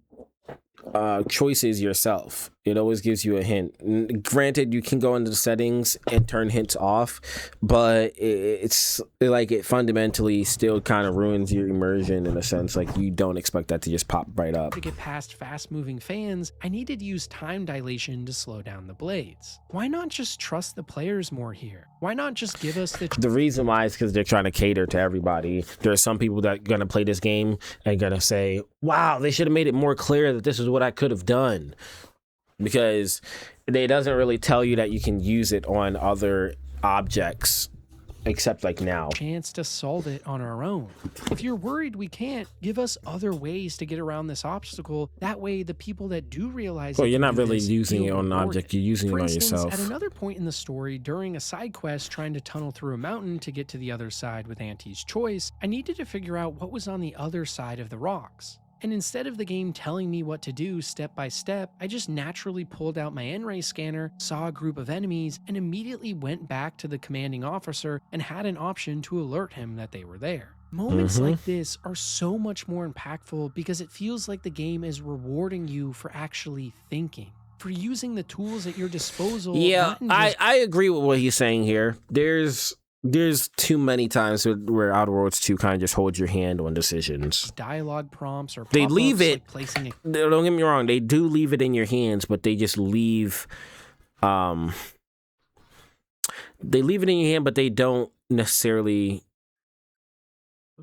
choices yourself. It always gives you a hint. Granted, you can go into the settings and turn hints off, but it's like it fundamentally still kind of ruins your immersion in a sense. Like you don't expect that to just pop right up. To get past fast-moving fans, I needed to use time dilation to slow down the blades. Why not just trust the players more here? Why not just give us the reason why is because they're trying to cater to everybody. There are some people that are going to play this game and going to say, wow, they should have made it more clear that this is what I could have done. Because it doesn't really tell you that you can use it on other objects, except like now. Chance to solve it on our own. If you're worried we can't, give us other ways to get around this obstacle. That way, the people that do realize... Well, you're not really using it on an object, you're using it on yourself. At another point in the story, during a side quest trying to tunnel through a mountain to get to the other side with Auntie's choice, I needed to figure out what was on the other side of the rocks. And instead of the game telling me what to do step by step, I just naturally pulled out my N-ray scanner, saw a group of enemies, and immediately went back to the commanding officer and had an option to alert him that they were there. Moments like this are so much more impactful because it feels like the game is rewarding you for actually thinking, for using the tools at your disposal. Yeah, I agree with what he's saying here. There's too many times where Outer Worlds 2 kind of just holds your hand on decisions. Dialogue prompts or they leave it. Like placing a... Don't get me wrong, they do leave it in your hands, but they just leave. They leave it in your hand, but they don't necessarily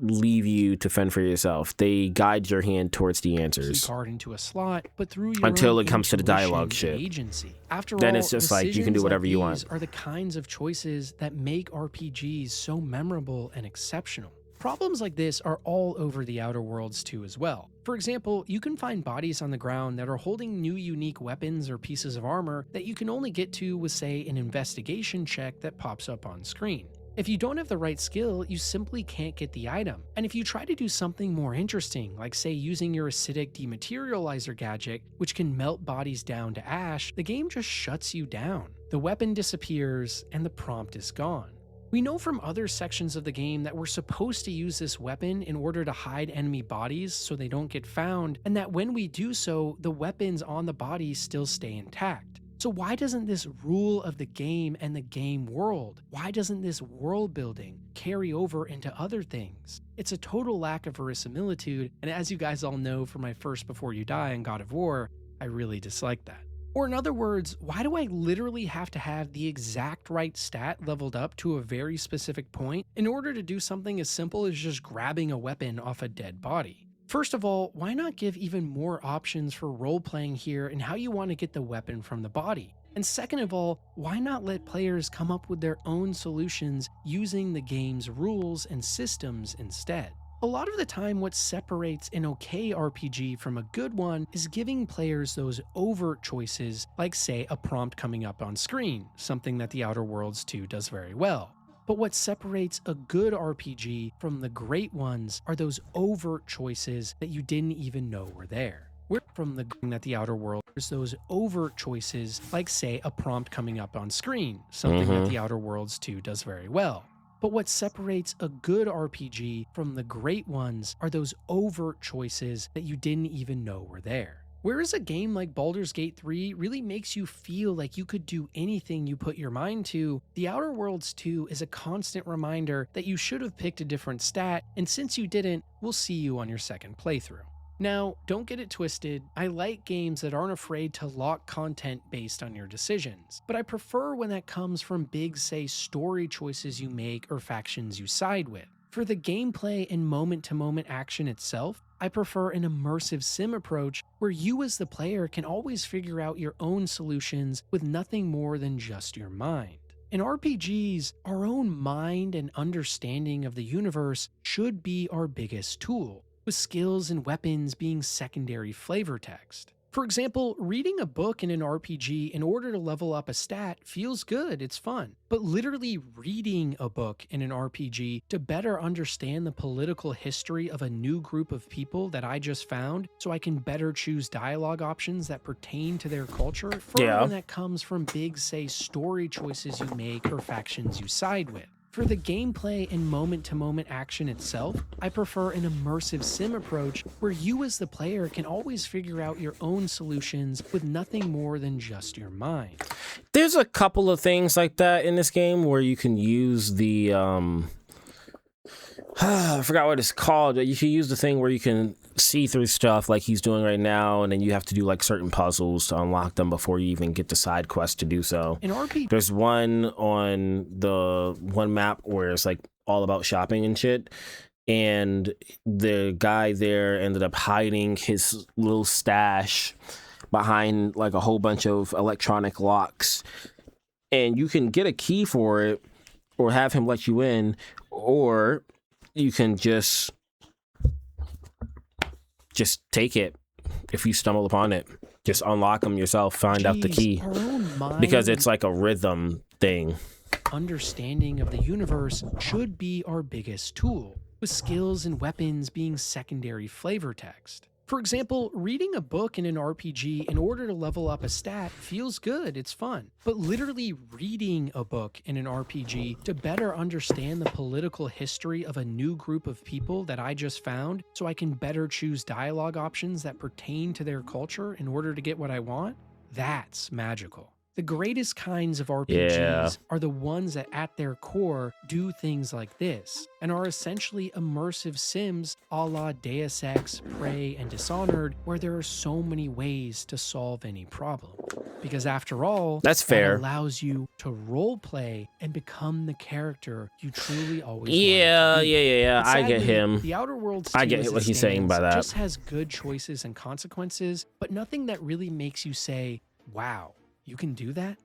leave you to fend for yourself. They guide your hand towards the answers. Card into a slot, but through your until own it comes to the dialogue shit. Agency. After then all, it's just like you can do whatever you want. Are the kinds of choices that make RPGs so memorable and exceptional. Problems like this are all over the Outer Worlds 2 as well. For example, you can find bodies on the ground that are holding new unique weapons or pieces of armor that you can only get to with, say, an investigation check that pops up on screen. If you don't have the right skill, you simply can't get the item. And if you try to do something more interesting, like say using your acidic dematerializer gadget, which can melt bodies down to ash, the game just shuts you down. The weapon disappears, and the prompt is gone. We know from other sections of the game that we're supposed to use this weapon in order to hide enemy bodies so they don't get found, and that when we do so, the weapons on the bodies still stay intact. So why doesn't this rule of the game and the game world, why doesn't this world building carry over into other things? It's a total lack of verisimilitude, and as you guys all know from my first Before You Die in God of War, I really dislike that. Or in other words, why do I literally have to have the exact right stat leveled up to a very specific point in order to do something as simple as just grabbing a weapon off a dead body? First of all, why not give even more options for role-playing here and how you want to get the weapon from the body? And second of all, why not let players come up with their own solutions using the game's rules and systems instead? A lot of the time, what separates an okay RPG from a good one is giving players those overt choices, like say a prompt coming up on screen, something that the Outer Worlds 2 does very well. But what separates a good RPG from the great ones are those overt choices that you didn't even know were there. We're from the that the Outer Worlds, those overt choices, like say a prompt coming up on screen, something that the Outer Worlds 2 does very well. But what separates a good RPG from the great ones are those overt choices that you didn't even know were there. Whereas a game like Baldur's Gate 3 really makes you feel like you could do anything you put your mind to, The Outer Worlds 2 is a constant reminder that you should have picked a different stat, and since you didn't, we'll see you on your second playthrough. Now, don't get it twisted, I like games that aren't afraid to lock content based on your decisions, but I prefer when that comes from big, say, story choices you make or factions you side with. For the gameplay and moment-to-moment action itself, I prefer an immersive sim approach where you as the player can always figure out your own solutions with nothing more than just your mind. In RPGs, our own mind and understanding of the universe should be our biggest tool, with skills and weapons being secondary flavor text. For example, reading a book in an RPG in order to level up a stat feels good, it's fun. But literally reading a book in an RPG to better understand the political history of a new group of people that I just found so I can better choose dialogue options that pertain to their culture, when that comes from big, say, story choices you make or factions you side with. For the gameplay and moment-to-moment action itself, I prefer an immersive sim approach where you as the player can always figure out your own solutions with nothing more than just your mind. There's a couple of things like that in this game where you can use the I forgot what it's called. You can use the thing where you can see through stuff like he's doing right now, and then you have to do like certain puzzles to unlock them before you even get the side quest to do so. In RPG, there's one on the one map where it's like all about shopping and shit, and the guy there ended up hiding his little stash behind like a whole bunch of electronic locks, and you can get a key for it or have him let you in, or you can just take it if you stumble upon it. Just unlock them yourself, find out the key, because it's like a rhythm thing. Understanding of the universe should be our biggest tool, with skills and weapons being secondary flavor text. For example, reading a book in an RPG in order to level up a stat feels good, it's fun. But literally reading a book in an RPG to better understand the political history of a new group of people that I just found so I can better choose dialogue options that pertain to their culture in order to get what I want, that's magical. The greatest kinds of RPGs are the ones that at their core do things like this, and are essentially immersive sims a la Deus Ex, Prey, and Dishonored, where there are so many ways to solve any problem. Because after all, that's fair. That allows you to roleplay and become the character you truly always Yeah. wanted to be. I get him. The Outer Worlds I get what he's saying by that. Just has good choices and consequences, but nothing that really makes you say, wow, you can do that?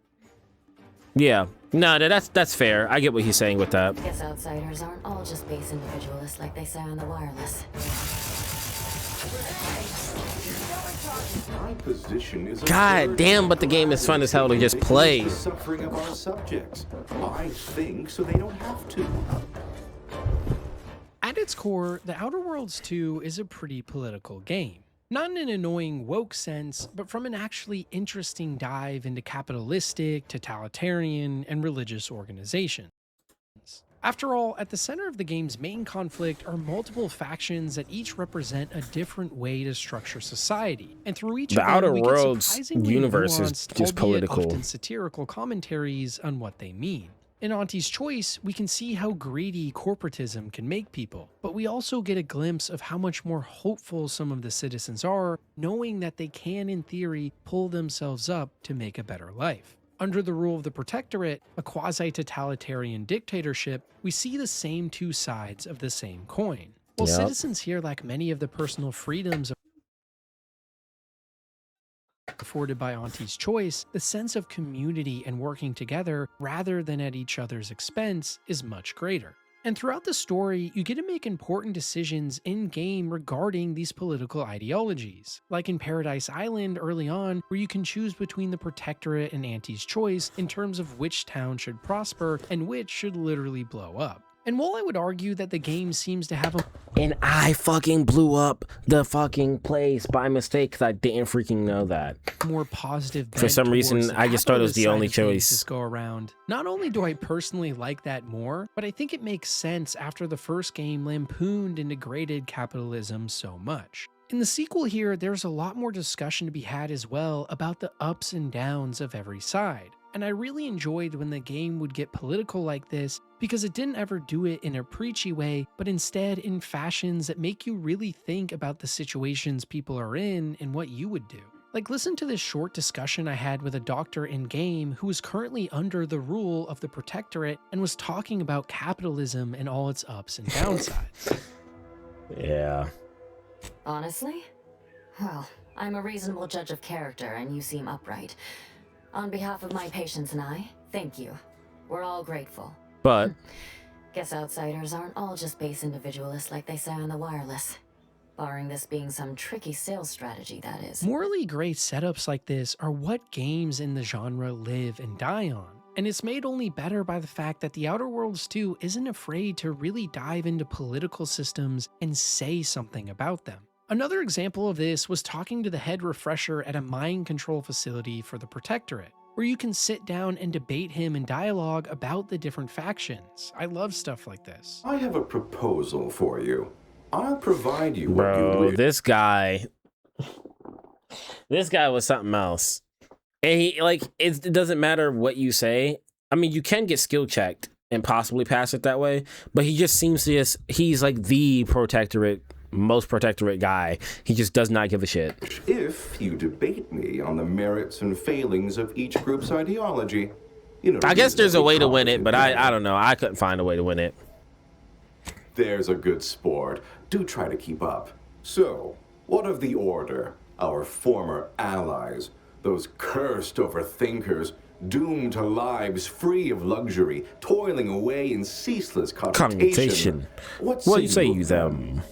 Yeah. No, that's fair. I get what he's saying with that. Guess outsiders aren't all just base individualists like they say on the wireless. God damn, but the game is fun as hell to just play. The suffering of our subjects. I think so they don't have to. At its core, The Outer Worlds 2 is a pretty political game. Not in an annoying woke sense, but from an actually interesting dive into capitalistic, totalitarian, and religious organizations. After all, at the center of the game's main conflict are multiple factions that each represent a different way to structure society, and through each the of them, Outer we get Worlds surprisingly universe is nuanced, just albeit political. often satirical commentaries on what they mean. In Auntie's Choice, we can see how greedy corporatism can make people, but we also get a glimpse of how much more hopeful some of the citizens are, knowing that they can, in theory, pull themselves up to make a better life. Under the rule of the Protectorate, a quasi-totalitarian dictatorship, we see the same two sides of the same coin. While citizens here lack many of the personal freedoms afforded by Auntie's Choice, the sense of community and working together rather than at each other's expense is much greater. And throughout the story, you get to make important decisions in-game regarding these political ideologies. Like in Paradise Island early on, where you can choose between the Protectorate and Auntie's Choice in terms of which town should prosper and which should literally blow up. And while I would argue that the game seems to have a And I fucking blew up the fucking place by mistake because I didn't freaking know that. more positive For some reason, I just thought it was the only choice. This go around. Not only do I personally like that more, but I think it makes sense after the first game lampooned and degraded capitalism so much. In the sequel here, there's a lot more discussion to be had as well about the ups and downs of every side. and I really enjoyed when the game would get political like this because it didn't ever do it in a preachy way, but instead in fashions that make you really think about the situations people are in and what you would do. Like, listen to this short discussion I had with a doctor in-game who is currently under the rule of the Protectorate and was talking about capitalism and all its ups and downsides. Yeah. Honestly? Well, I'm a reasonable judge of character, and you seem upright. On behalf of my patients and I, thank you. We're all grateful. But Guess outsiders aren't all just base individualists like they say on the wireless. Barring this being some tricky sales strategy, that is. Morally gray setups like this are what games in the genre live and die on. And it's made only better by the fact that The Outer Worlds 2 isn't afraid to really dive into political systems and say something about them. Another example of this was talking to the head refresher at a mind control facility for the Protectorate, where you can sit down and debate him in dialogue about the different factions. I love stuff like this. I have a proposal for you. I'll provide you what you bro, wish. this guy was something else. And he, like, it doesn't matter what you say. I mean, you can get skill checked and possibly pass it that way, but he just seems to he's like the Protectorate, most Protectorate guy. He just does not give a shit. If you debate me on the merits and failings of each group's ideology, I guess there's a way to win it, but I don't know. I couldn't find a way to win it. There's a good sport. Do try to keep up. So, what of the Order, our former allies, those cursed overthinkers, doomed to lives free of luxury, toiling away in ceaseless commutation? What say you them?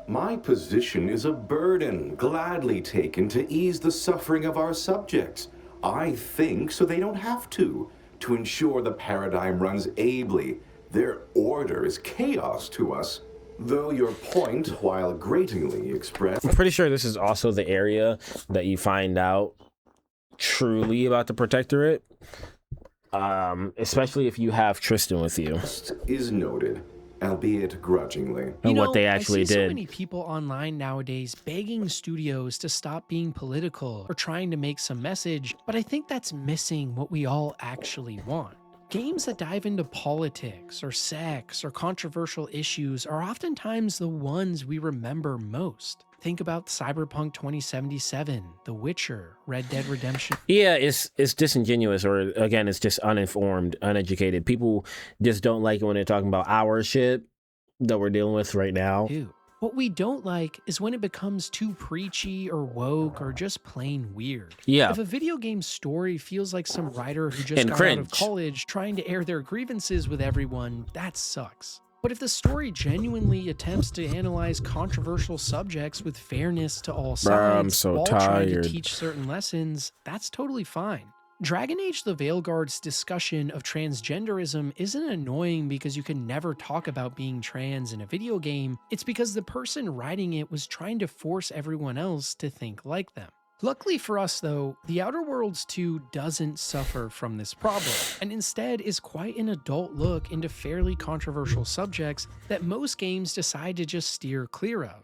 My position is a burden gladly taken to ease the suffering of our subjects. I think so they don't have to ensure the paradigm runs ably. Their order is chaos to us. Though your point, while gratingly expressed... I'm pretty sure this is also the area that you find out truly about the Protectorate. Especially if you have Tristan with you. ...is noted, albeit grudgingly. And what they actually I see did. So many people online nowadays begging studios to stop being political or trying to make some message, but I think that's missing what we all actually want. Games that dive into politics or sex or controversial issues are oftentimes the ones we remember most. Think about Cyberpunk 2077, The Witcher, Red Dead Redemption. Yeah, it's disingenuous, or again, it's just uninformed, uneducated. People just don't like it when they're talking about our shit that we're dealing with right now. Ew. What we don't like is when it becomes too preachy or woke or just plain weird. Yeah. If a video game story feels like some writer who just got out of college trying to air their grievances with everyone, that sucks. But if the story genuinely attempts to analyze controversial subjects with fairness to all sides while trying to teach certain lessons, that's totally fine. Dragon Age the Veilguard's discussion of transgenderism isn't annoying because you can never talk about being trans in a video game, it's because the person writing it was trying to force everyone else to think like them. Luckily for us though, The Outer Worlds 2 doesn't suffer from this problem, and instead is quite an adult look into fairly controversial subjects that most games decide to just steer clear of.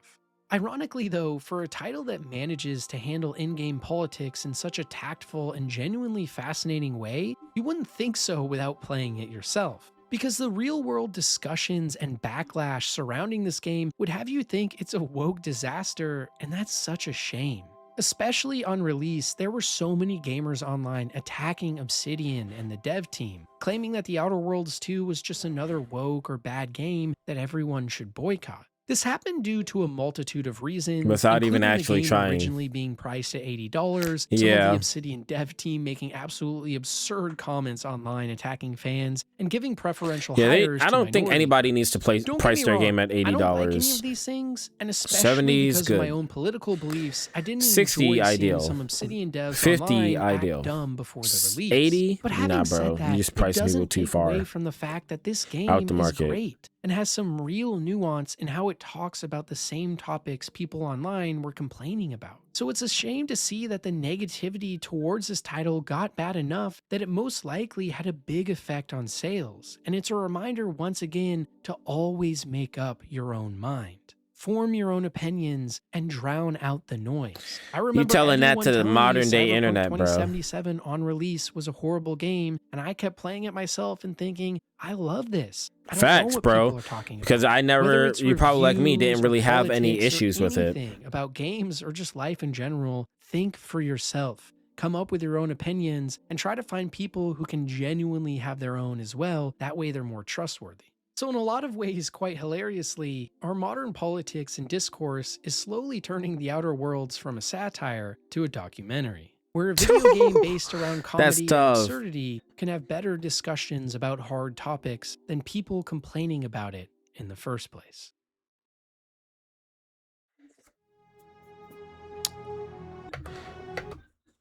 Ironically though, for a title that manages to handle in-game politics in such a tactful and genuinely fascinating way, you wouldn't think so without playing it yourself. Because the real-world discussions and backlash surrounding this game would have you think it's a woke disaster, and that's such a shame. Especially on release, there were so many gamers online attacking Obsidian and the dev team, claiming that The Outer Worlds 2 was just another woke or bad game that everyone should boycott. This happened due to a multitude of reasons, without even including actually the game trying. Originally being priced at $80, some of the Obsidian dev team making absolutely absurd comments online attacking fans and giving preferential hires I to don't think minorities. anybody needs to price their game at $80. I don't like any of these things, and especially 70 is because good. of my own political beliefs, I didn't 60 enjoy ideal. seeing some Obsidian devs 50 online ideal. act dumb before the release. 80? But having Nah, said bro. that, You just priced it people doesn't too take far. away from the fact that this game Out the is market. great and has some real nuance in how it talks about the same topics people online were complaining about. So it's a shame to see that the negativity towards this title got bad enough that it most likely had a big effect on sales, and it's a reminder once again to always make up your own mind. form your own opinions, and drown out the noise. I remember You telling that everyone to the telling me modern day Cyberpunk internet, bro. 2077 on release was a horrible game, and I kept playing it myself and thinking, I love this. I don't Facts, know what bro. people are talking about. Because I Whether never, it's you probably like me, reviews didn't or really have any politics or issues with it. anything about games or just life in general, think for yourself. Come up with your own opinions and try to find people who can genuinely have their own as well. That way they're more trustworthy. So in a lot of ways, quite hilariously, our modern politics and discourse is slowly turning The Outer Worlds from a satire to a documentary, where a video game based around comedy and tough. absurdity can have better discussions about hard topics than people complaining about it in the first place.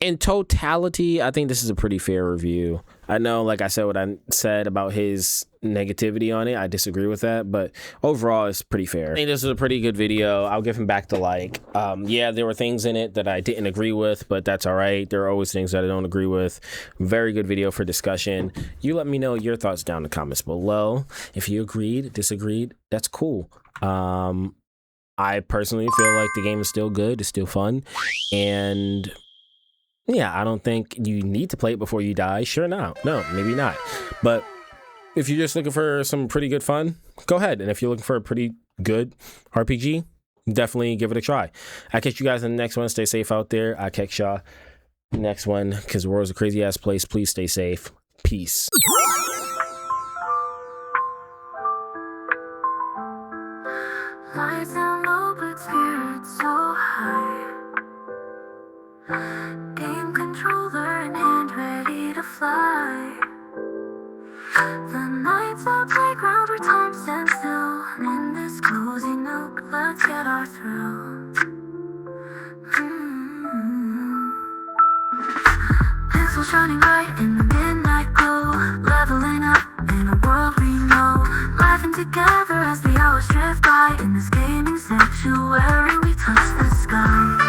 In totality, I think this is a pretty fair review. I know, like I said, what I said about his negativity on it, I disagree with that, but overall, it's pretty fair. I think this is a pretty good video. I'll give him back the like. Yeah, there were things in it that I didn't agree with, but that's all right. There are always things that I don't agree with. Very good video for discussion. You let me know your thoughts down in the comments below. If you agreed, disagreed, that's cool. I personally feel like the game is still good. It's still fun. And yeah, I don't think you need to play it before you die. Sure, no, maybe not. But if you're just looking for some pretty good fun, go ahead. And if you're looking for a pretty good RPG, definitely give it a try. I'll catch you guys in the next one. Stay safe out there. I'll catch y'all next one because the world's a crazy ass place. Please stay safe. Peace. Lights down low, but spirits so high. Game controller in hand, ready to fly. The night's a playground where time stands still. In this cozy nook, let's get our thrill. Pencils shining bright in the midnight glow. Leveling up in a world we know. Laughing together as the hours drift by. In this gaming sanctuary we touch the sky.